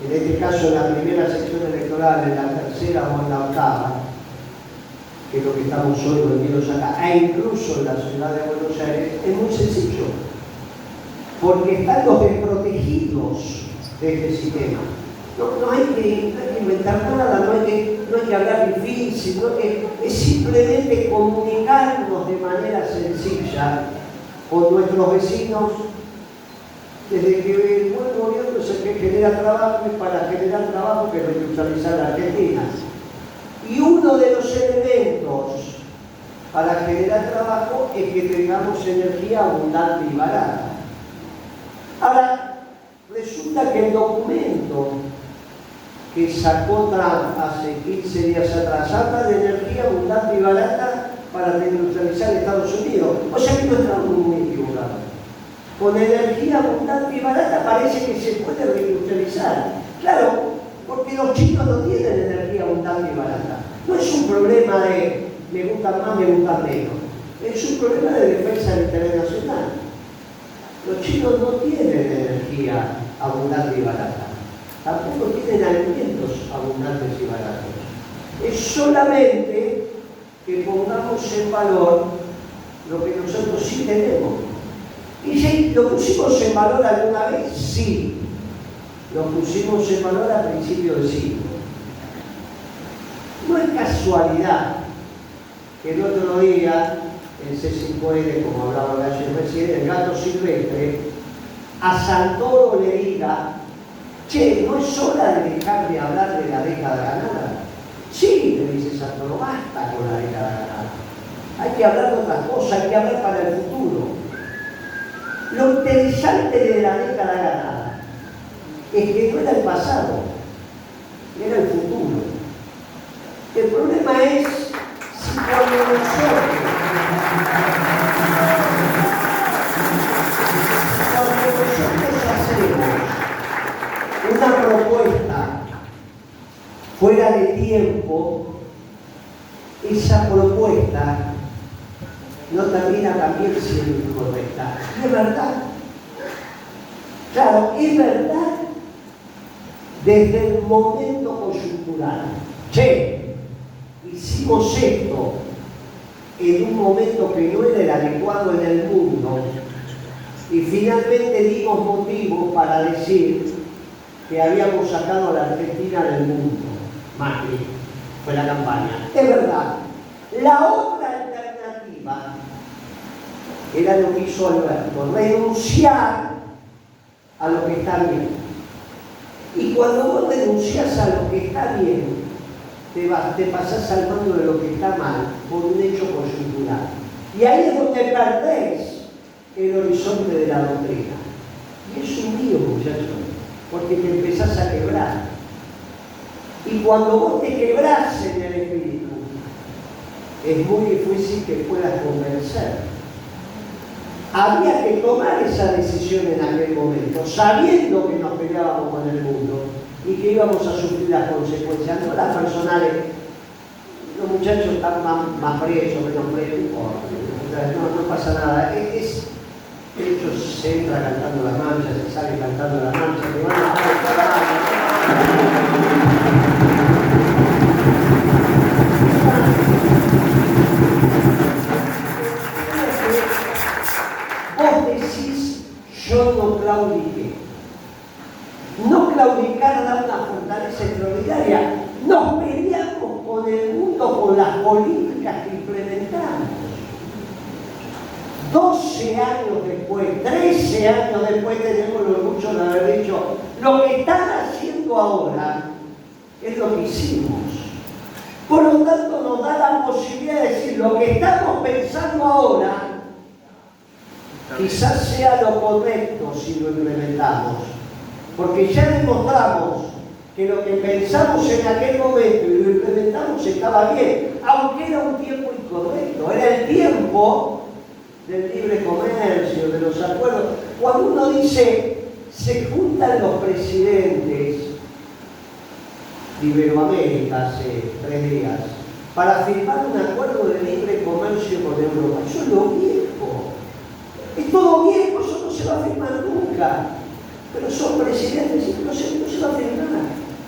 en este caso en la primera sección electoral, en la tercera o en la octava, que es lo que estamos hoy reunidos acá, e incluso en la ciudad de Buenos Aires, es muy sencillo. Porque están los desprotegidos de este sistema. No hay que inventar nada, no hay que hablar difícil, es simplemente comunicarnos de manera sencilla con nuestros vecinos, desde que el buen gobierno es el que genera trabajo, y para generar trabajo que reindustrializar la Argentina. Y uno de los elementos para generar trabajo es que tengamos energía abundante y barata. Ahora, resulta que el documento que sacó Trump hace 15 días atrás. Habla de energía abundante y barata para reindustrializar Estados Unidos. O sea que no estamos muy equivocados. Con energía abundante y barata parece que se puede reindustrializar. Claro, porque los chinos no tienen energía abundante y barata. No es un problema de me gustan más, me gustan menos. Es un problema de defensa del interés nacional. Los chinos no tienen energía abundante y barata. Tampoco tienen alimentos abundantes y baratos. Es solamente que pongamos en valor lo que nosotros sí tenemos. ¿Y si lo pusimos en valor alguna vez? Sí. Lo pusimos en valor a principios del siglo. No es casualidad que el otro día, en C5N, como hablaba Gallo recién, el Gato Silvestre, a Santoro le diga: che, ¿no es hora de dejar de hablar de la década ganada? Sí, le dice Santoro, basta con la década ganada. Hay que hablar de otras cosas, hay que hablar para el futuro. Lo interesante de la década ganada es que no era el pasado, era el futuro. El problema es si cuando nosotros hacemos una propuesta fuera de tiempo, esa propuesta no termina también siendo incorrecta. ¿Es verdad? Claro, es verdad desde el momento coyuntural. Che, hicimos esto en un momento que no era el adecuado en el mundo y finalmente dimos motivos para decir que habíamos sacado a la Argentina del mundo. Macri fue la campaña. Es verdad. La otra alternativa era lo que hizo Alberto, renunciar a lo que está bien. Y cuando vos renunciás a lo que está bien, te pasás al mando de lo que está mal por un hecho coyuntural. Y ahí es donde perdés el horizonte de la doctrina. Y es un lío, muchachos, porque te empezás a quebrar. Y cuando vos te quebrás en el espíritu, es muy difícil que puedas convencer. Había que tomar esa decisión en aquel momento, sabiendo que nos peleábamos con el mundo y que íbamos a sufrir las consecuencias, no las personales. Los muchachos están más presos, menos presos, no pasa nada. Ellos se entra cantando la mancha, se sale cantando la mancha, que van a vos decís, yo no claudiqué. No claudicar da una fortaleza extraordinaria. Nos peleamos con el mundo con las políticas que implementamos. 12 años después, 13 años después, tenemos el orgullo de haber dicho: lo que están haciendo ahora es lo que hicimos. Por lo tanto, nos da la posibilidad de decir: lo que estamos pensando ahora quizás sea lo correcto si lo implementamos. Porque ya demostramos que lo que pensamos en aquel momento y lo implementamos estaba bien, aunque era un tiempo incorrecto. Era el tiempo del libre comercio, de los acuerdos. Cuando uno dice, se juntan los presidentes de Iberoamérica hace 3 días para firmar un acuerdo de libre comercio con Europa, eso es lo viejo. Es todo viejo, eso no se va a firmar nunca. Pero son presidentes y no se va a firmar.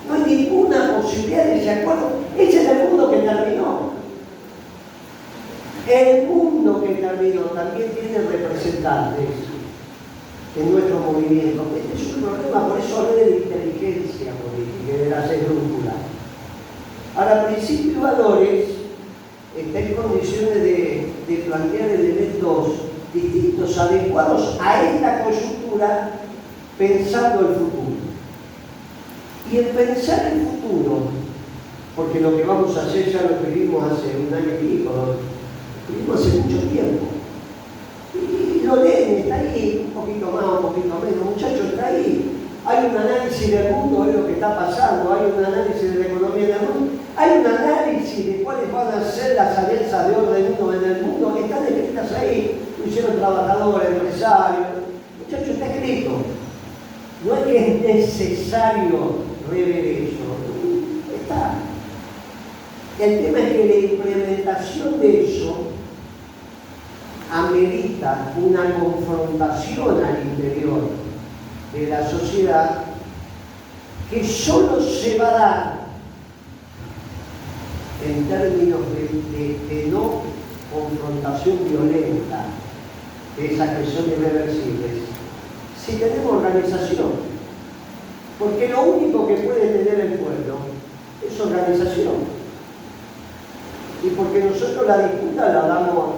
No hay ninguna posibilidad de ese acuerdo. Ese es el mundo que terminó. El mundo que terminó también tiene representantes en nuestro movimiento. Este es un problema, por eso hablé de inteligencia política y de las esdrújulas. Ahora, Principio y Valores está en condiciones de plantear elementos distintos, adecuados a esta coyuntura, pensando el futuro. Y el pensar el futuro, porque lo que vamos a hacer ya lo escribimos hace 1 año y pico, lo escribimos hace mucho tiempo. Y lo leen, está ahí, un poquito más, un poquito menos, muchachos, está ahí. hay un análisis del mundo de lo que está pasando, hay un análisis de la economía del mundo, hay un análisis de cuáles van a ser las alianzas de orden uno en el mundo, que están escritas ahí, lo hicieron trabajadores, empresarios, muchachos, está escrito. No es que es necesario rever eso, está. El tema es que la implementación de eso amerita una confrontación al interior de la sociedad que solo se va a dar en términos de no confrontación violenta, de esas que son irreversibles, si tenemos organización. Porque lo único que puede tener el pueblo es organización. Y porque nosotros la disputa la damos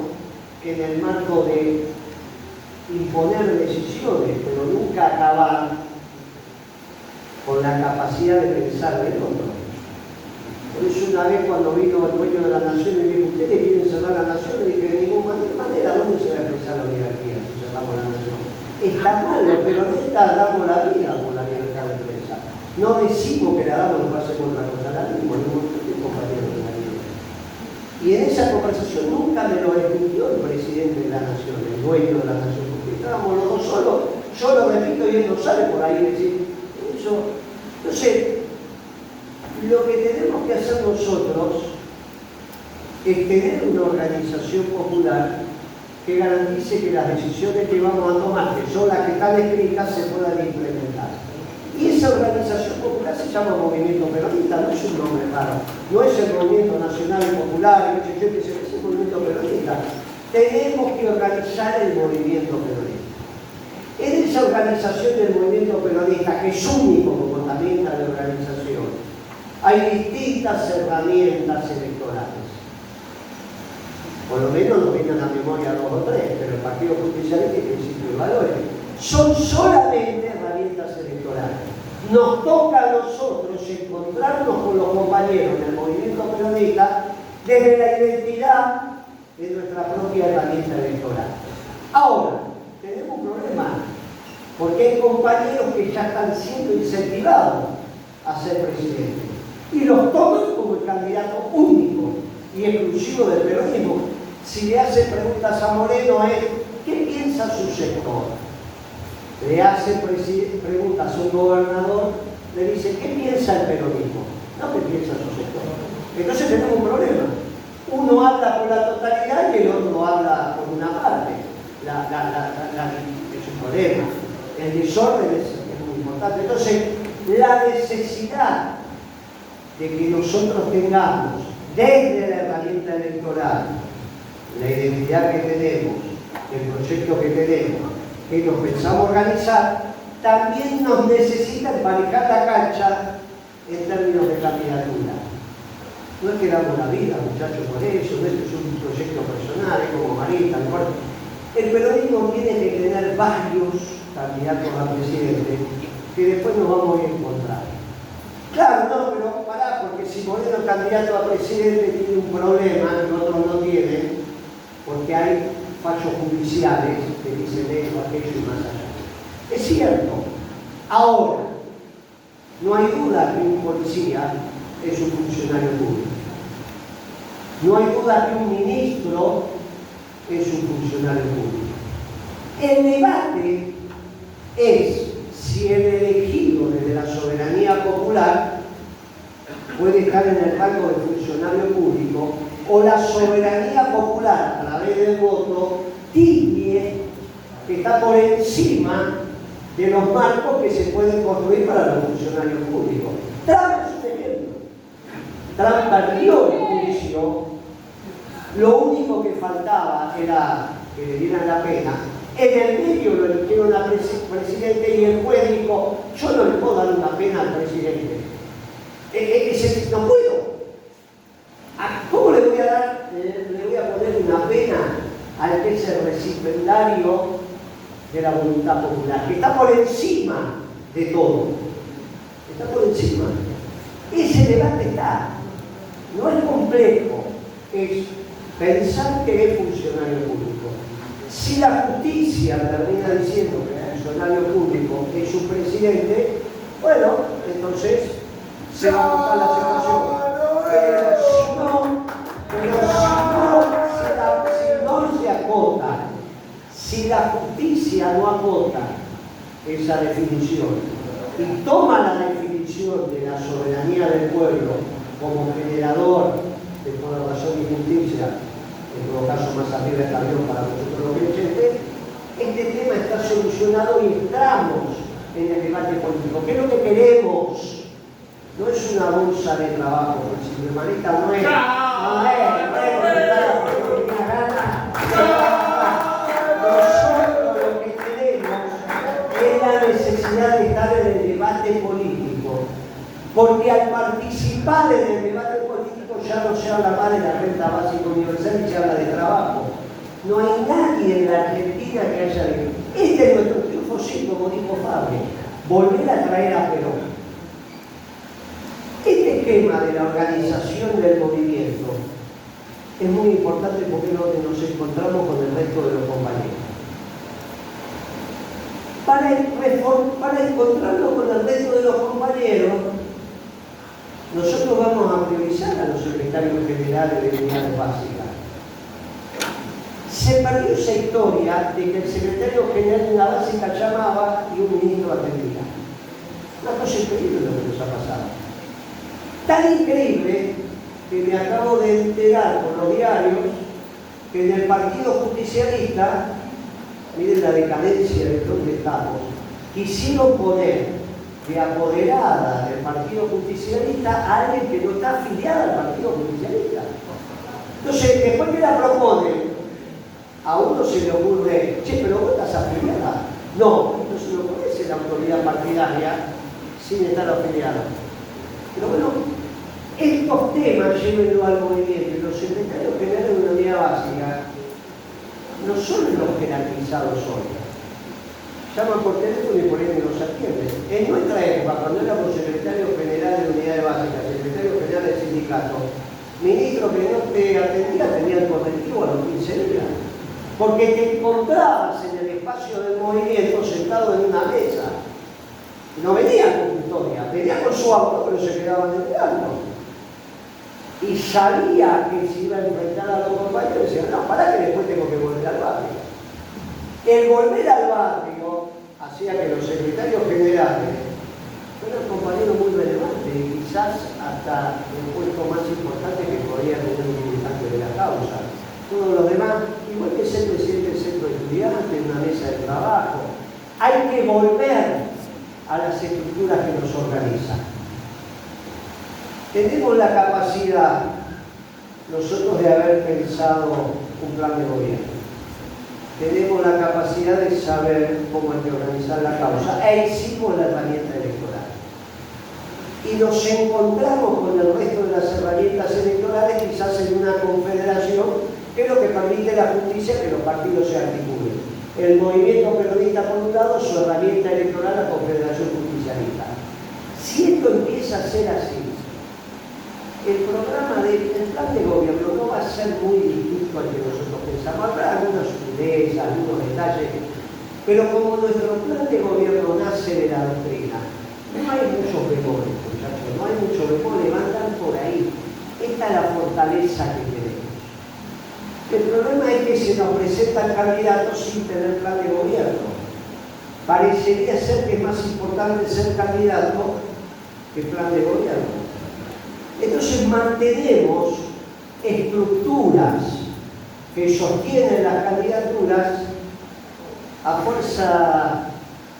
en el marco de imponer decisiones, pero nunca acabar con la capacidad de pensar del otro. Por eso una vez cuando vino el dueño de la nación y dijo, ¿ustedes quieren cerrar la nación? Y dije, de ninguna manera, ¿dónde se va a expresar la oligarquía si cerramos la nación? Está mal, pero no está dando la vida por la libertad de empresa. No decimos que la damos y hacemos otra cosa, la mismo, no es compañero de la vida. Y en esa conversación nunca me lo admitió el presidente de la nación, el dueño de la nación, porque estábamos los dos solos, yo lo repito y él no sale por ahí decir eso. Entonces, lo que tenemos que hacer nosotros es tener una organización popular que garantice que las decisiones que vamos a tomar, que son las que están escritas, se puedan implementar. Y esa organización popular se llama Movimiento Peronista, no es un nombre raro, no es el Movimiento Nacional y Popular, es el Movimiento Peronista. Tenemos que organizar el Movimiento Peronista. En esa organización del Movimiento Peronista, que es único como herramienta de organización, hay distintas herramientas electorales. Por lo menos nos vienen a la memoria 2 o 3, pero el Partido Justicialista y Principios y Valores son solamente herramientas electorales. Nos toca a nosotros encontrarnos con los compañeros del movimiento peronista desde la identidad de nuestra propia herramienta electoral. Ahora, tenemos un problema, porque hay compañeros que ya están siendo incentivados a ser presidentes y los toman como el candidato único y exclusivo del peronismo. Si le hacen preguntas a Moreno es ¿qué piensa su sector? Le hacen preguntas a un gobernador, le dice ¿qué piensa el peronismo? No, ¿qué piensa su sector? Entonces tenemos un problema. Uno habla por la totalidad y el otro habla por una parte. Es un problema. El desorden es muy importante. Entonces, la necesidad de que nosotros tengamos desde la herramienta electoral la identidad que tenemos, el proyecto que tenemos, que nos pensamos organizar, también nos necesita emparejar la cancha en términos de candidatura. No es que damos la vida, muchachos, por eso, no es un proyecto personal, es como Marita, ¿no? El peronismo tiene que tener varios candidatos a presidente que después nos vamos a encontrar. Claro, no, pero pará, porque si Moreno candidato a presidente tiene un problema y otros no tienen, porque hay fallos judiciales que dicen esto, aquello y más allá. Es cierto. Ahora, no hay duda que un policía es un funcionario público. No hay duda que un ministro es un funcionario público. El debate es si el elegido desde la soberanía popular puede estar en el rango de funcionario público o la soberanía popular a través del voto tibie que está por encima de los marcos que se pueden construir para los funcionarios públicos. Trump es un ejemplo. Trump perdió el juicio, lo único que faltaba era que le dieran la pena. En el medio lo eligieron a presidente y el juez dijo, yo no le puedo dar una pena al presidente. No puedo. ¿Cómo le voy a dar, le voy a poner una pena al que es el recipiendario de la voluntad popular, que está por encima de todo? Está por encima. Ese debate está. No es complejo, es pensar que es funcionario público. Si la justicia termina diciendo que el funcionario público es su presidente, bueno, entonces se va a cortar la situación. Si no se acota, si la justicia no acota esa definición y toma la definición de la soberanía del pueblo como generador de toda razón y justicia, en todo caso más arriba está bien para nosotros los creyentes, este tema está solucionado y entramos en el debate político. ¿Qué es lo que queremos? No es una bolsa de trabajo, señor Marita, no es. Nosotros lo que tenemos es la necesidad de estar en el debate político, porque al participar en el debate político ya no se habla más de la renta básica universal y se habla de trabajo. No hay nadie en la Argentina que haya dicho. Este es nuestro triunfo, sí, como dijo Fabio, volver a traer a Perón. Este esquema de la organización del movimiento es muy importante porque es donde nos encontramos con el resto de los compañeros. Para encontrarnos con el resto de los compañeros, nosotros vamos a priorizar a los secretarios generales de unidades básicas. Se perdió esa historia de que el secretario general de una básica llamaba y un ministro atendía. Una cosa increíble lo que nos ha pasado. Tan increíble que me acabo de enterar por los diarios que en el Partido Justicialista, miren la decadencia de donde estamos, quisieron poner de apoderada del Partido Justicialista a alguien que no está afiliada al Partido Justicialista. Entonces, después que la proponen, a uno se le ocurre, che, pero vos estás afiliada. No, entonces no podés ser autoridad partidaria sin estar afiliado. Pero bueno, estos temas llévenlo al movimiento y los secretarios generales de una unidad básica no son los jerarquizados hoy. Llaman por teléfono y por ahí los atienden. En nuestra época, cuando éramos secretarios generales de unidades básicas, secretarios generales de sindicatos, ministro que no te atendía tenía el colectivo a los 15 días. Porque te encontrabas en el espacio del movimiento sentado en una mesa. No venía con custodia, venía con su auto, pero se quedaban esperando. Y sabía que se iba a enfrentar a los compañeros y decía, no, pará que después tengo que volver al barrio. El volver al barrio hacía que los secretarios generales fueran compañeros muy relevantes y quizás hasta el puesto más importante que podría tener un militante de la causa. Todos los demás, igual que ser presidente del centro de estudiantes, en una mesa de trabajo. Hay que volver a las estructuras que nos organizan. Tenemos la capacidad nosotros de haber pensado un plan de gobierno. Tenemos la capacidad de saber cómo hay que organizar la causa e hicimos la herramienta electoral. Y nos encontramos con el resto de las herramientas electorales quizás en una confederación que es lo que permite la justicia que los partidos se articulen. El movimiento peronista por un lado, su herramienta electoral, la Confederación Justicialista. Si esto empieza a ser así, el plan de gobierno no va a ser muy distinto al que nosotros pensamos. Habrá algunas sutilezas, algunos detalles, pero como nuestro plan de gobierno nace de la doctrina, no hay muchos bemoles, muchachos, no hay muchos bemoles, mandan por ahí. Esta es la fortaleza que tenemos. El problema es que se nos presentan candidatos sin tener plan de gobierno. Parecería ser que es más importante ser candidato que plan de gobierno. Entonces mantenemos estructuras que sostienen las candidaturas a fuerza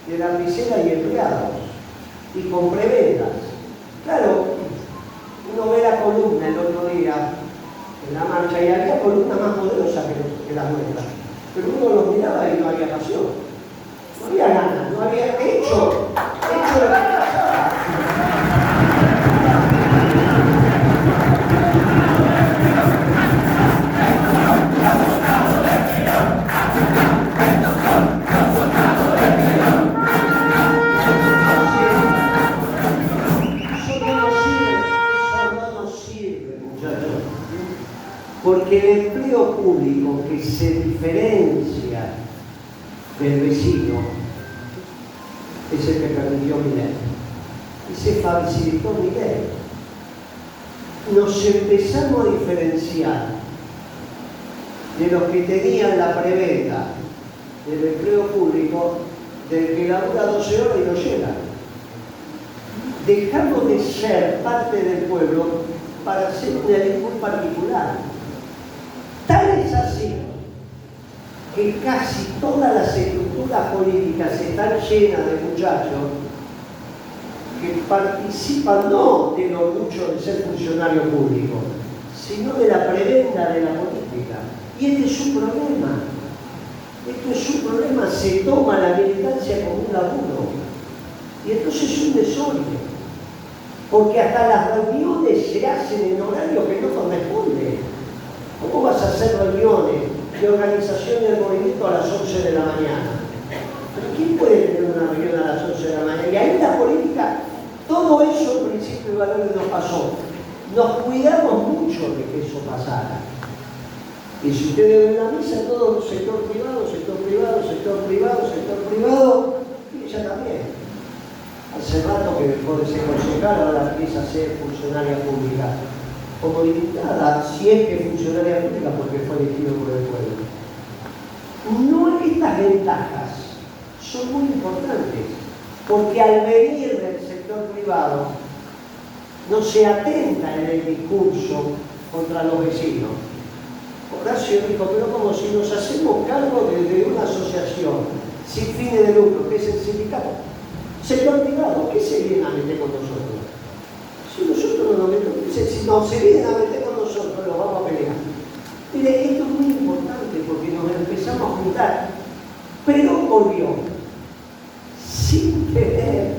de lapicera y empleados y con prebendas. Claro, uno ve la columna el otro día en la marcha y había columnas más poderosas que las nuestras, pero uno los miraba y no había pasión, no había ganas, no había hecho lo que pasaba. Porque el empleo público que se diferencia del vecino es el que permitió Milei. Y se facilitó Milei. Nos empezamos a diferenciar de los que tenían la preventa del empleo público, del que labura 12 horas y no llega. Dejamos de ser parte del pueblo para ser un élite muy particular. Tal es así que casi todas las estructuras políticas están llenas de muchachos que participan no de lo mucho de ser funcionario público, sino de la prebenda de la política. Y este es su problema. Esto es su problema. Se toma la militancia como un laburo. Y entonces es un desorden. Porque hasta las reuniones se hacen en horario que no corresponde. ¿Cómo vas a hacer reuniones de organización del movimiento a las 11 de la mañana? ¿Pero quién puede tener una reunión a las 11 de la mañana? Y ahí la política, todo eso, el principio de valores nos pasó. Nos cuidamos mucho de que eso pasara. Y si ustedes ven la misa, todo sector privado, sector privado, sector privado, sector privado, y ella también. Hace rato que dejó de ser concejal, ahora empieza a ser funcionaria pública. Como diputada, si es que es funcionaria pública, porque fue elegido por el pueblo. No, estas ventajas son muy importantes, porque al venir del sector privado, no se atenta en el discurso contra los vecinos. Horacio dijo, pero como si nos hacemos cargo de una asociación sin fines de lucro, que es el sindicato. Sector privado, ¿qué se viene a meter con nosotros? Si nosotros no nos metemos, si no se vienen a meter con nosotros, los vamos a pelear. Mire, esto es muy importante porque nos empezamos a juntar. Pero volvió, sin tener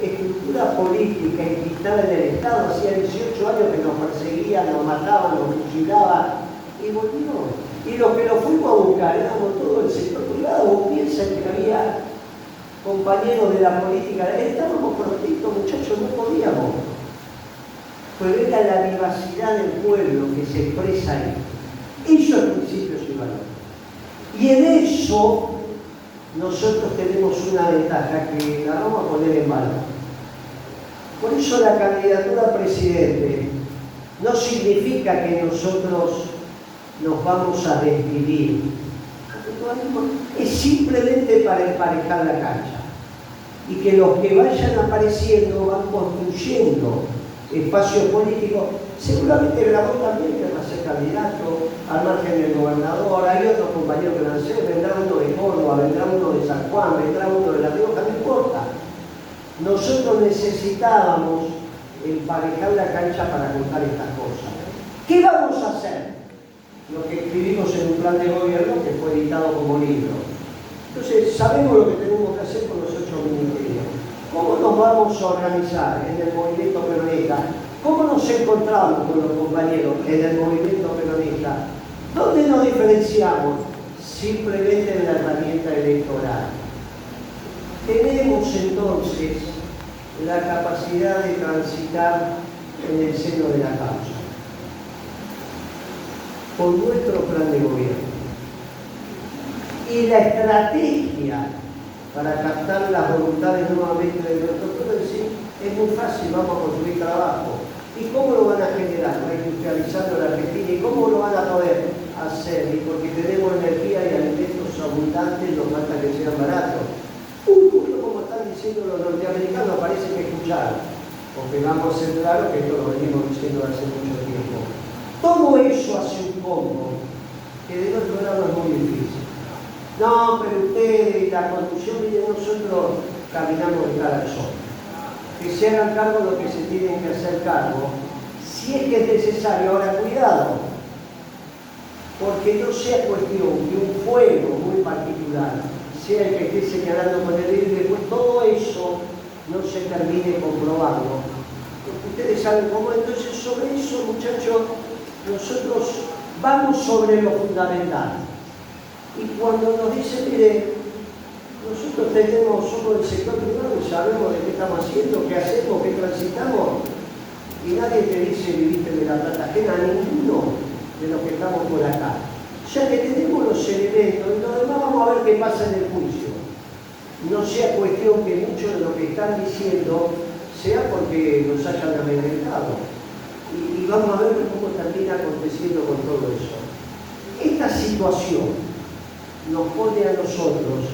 estructura política instalada en el Estado, hacía 18 años que nos perseguían, nos mataban, nos fusilaban, y volvió. Y los que lo fuimos a buscar éramos todo el sector privado. Vos piensas que había compañeros de la política, estábamos prontito, muchachos, no podíamos. Pero era la vivacidad del pueblo que se expresa ahí. Eso es principios y valores. Y en eso nosotros tenemos una ventaja que la vamos a poner en valor. Por eso la candidatura a presidente no significa que nosotros nos vamos a desvivir. Es simplemente para emparejar la cancha. Y que los que vayan apareciendo van construyendo espacios políticos. Seguramente Grabón también querrá ser candidato al margen del gobernador. Hay otros compañeros que van a ser, vendrá uno de Córdoba, vendrá uno de San Juan, vendrá uno de La Rioja, no importa. Nosotros necesitábamos emparejar la cancha para contar estas cosas. ¿Qué vamos a hacer? Lo que escribimos en un plan de gobierno que fue editado como libro. Entonces, sabemos lo que tenemos que hacer con los 8 ministerios. ¿Cómo nos vamos a organizar en el movimiento peronista? ¿Cómo nos encontramos con los compañeros en el movimiento peronista? ¿Dónde nos diferenciamos? Simplemente en la herramienta electoral. Tenemos entonces la capacidad de transitar en el seno de la causa con nuestro plan de gobierno. Y la estrategia para captar las voluntades nuevamente de nuestro pueblo es decir, es muy fácil, vamos a construir trabajo. ¿Y cómo lo van a generar? Reindustrializando la Argentina. ¿Y cómo lo van a poder hacer? Y porque tenemos energía y alimentos abundantes, nos falta que sean baratos. Justo como están diciendo los norteamericanos, parece que escucharon. Porque vamos a ser claros que esto lo venimos diciendo hace mucho tiempo. Todo eso hace un combo que de otro lado es muy difícil. No, pero ustedes, la conducción, miren, nosotros caminamos de cara al sol. Que se hagan cargo de lo que se tienen que hacer cargo, si es que es necesario. Ahora, cuidado, porque no sea cuestión que un fuego muy particular sea el que esté señalando con el dedo y después todo eso no se termine comprobando. Porque ustedes saben cómo, entonces sobre eso, muchachos, nosotros vamos sobre lo fundamental. Y cuando nos dicen, mire, nosotros somos del sector privado y sabemos de qué estamos haciendo, qué hacemos, qué transitamos, y nadie te dice viviste de la plata ajena, a ninguno de los que estamos por acá. Ya que tenemos los elementos y lo demás vamos a ver qué pasa en el juicio. no sea cuestión que mucho de lo que están diciendo sea porque nos hayan amedrentado. Y vamos a ver cómo termina aconteciendo con todo eso. Esta situación nos pone a nosotros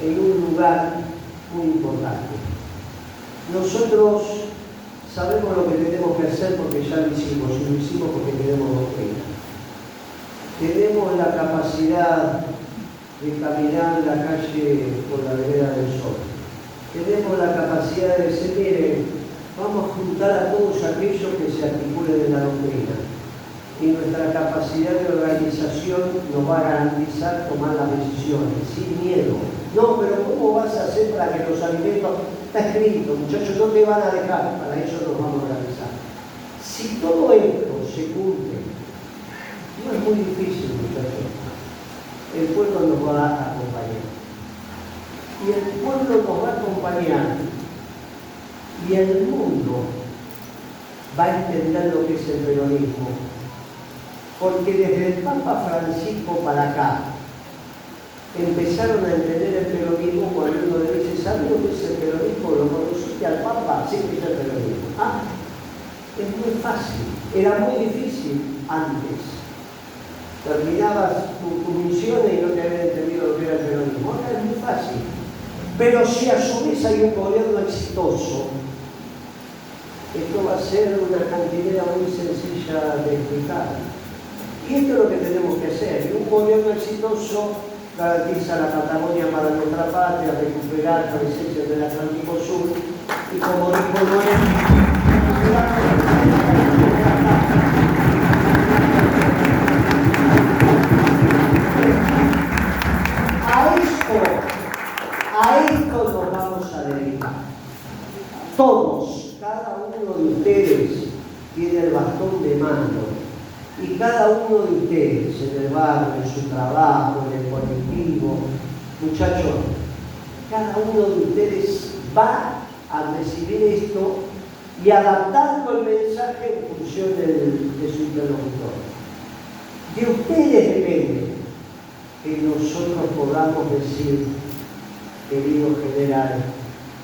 en un lugar muy importante. Nosotros sabemos lo que tenemos que hacer porque ya lo hicimos, y lo hicimos porque tenemos doctrina. Tenemos la capacidad de caminar en la calle por la vereda del sol. Tenemos la capacidad de decir, miren, vamos a juntar a todos aquellos que se articulen en la doctrina. Y nuestra capacidad de organización nos va a garantizar tomar las decisiones, sin miedo. No, pero ¿cómo vas a hacer para que los alimentos? Está escrito, muchachos, no te van a dejar, para eso nos vamos a organizar. Si todo esto se cumple, no es muy difícil, muchachos. El pueblo nos va a acompañar. Y el pueblo nos va a acompañar. Y el mundo va a entender lo que es el peronismo. Porque desde el Papa Francisco para acá, empezaron a entender el peronismo cuando uno le dice, ¿sabes lo que es el peronismo? ¿Lo conociste al Papa? Sí, que es el peronismo. Ah, es muy fácil. Era muy difícil antes. Terminabas tus misiones y no te habían entendido lo que era el peronismo. Ahora es muy fácil. Pero si a su vez hay un gobierno exitoso, esto va a ser una cantinera muy sencilla de explicar. Y esto es lo que tenemos que hacer. Un gobierno exitoso garantiza la Patagonia para nuestra patria, recuperar la presencia del Atlántico Sur y, como dijo Noé, a esto nos vamos a dedicar. Todos, cada uno de ustedes tiene el bastón de mando. Y cada uno de ustedes, en el barrio, en su trabajo, en el colectivo, muchachos, cada uno de ustedes va a recibir esto y adaptando el mensaje en función de su interlocutor. De ustedes depende que nosotros podamos decir, querido general,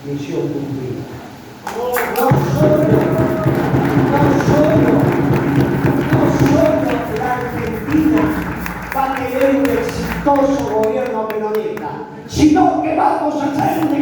misión cumplida. No solo la Argentina va a tener un exitoso gobierno peronista, sino que vamos a hacer un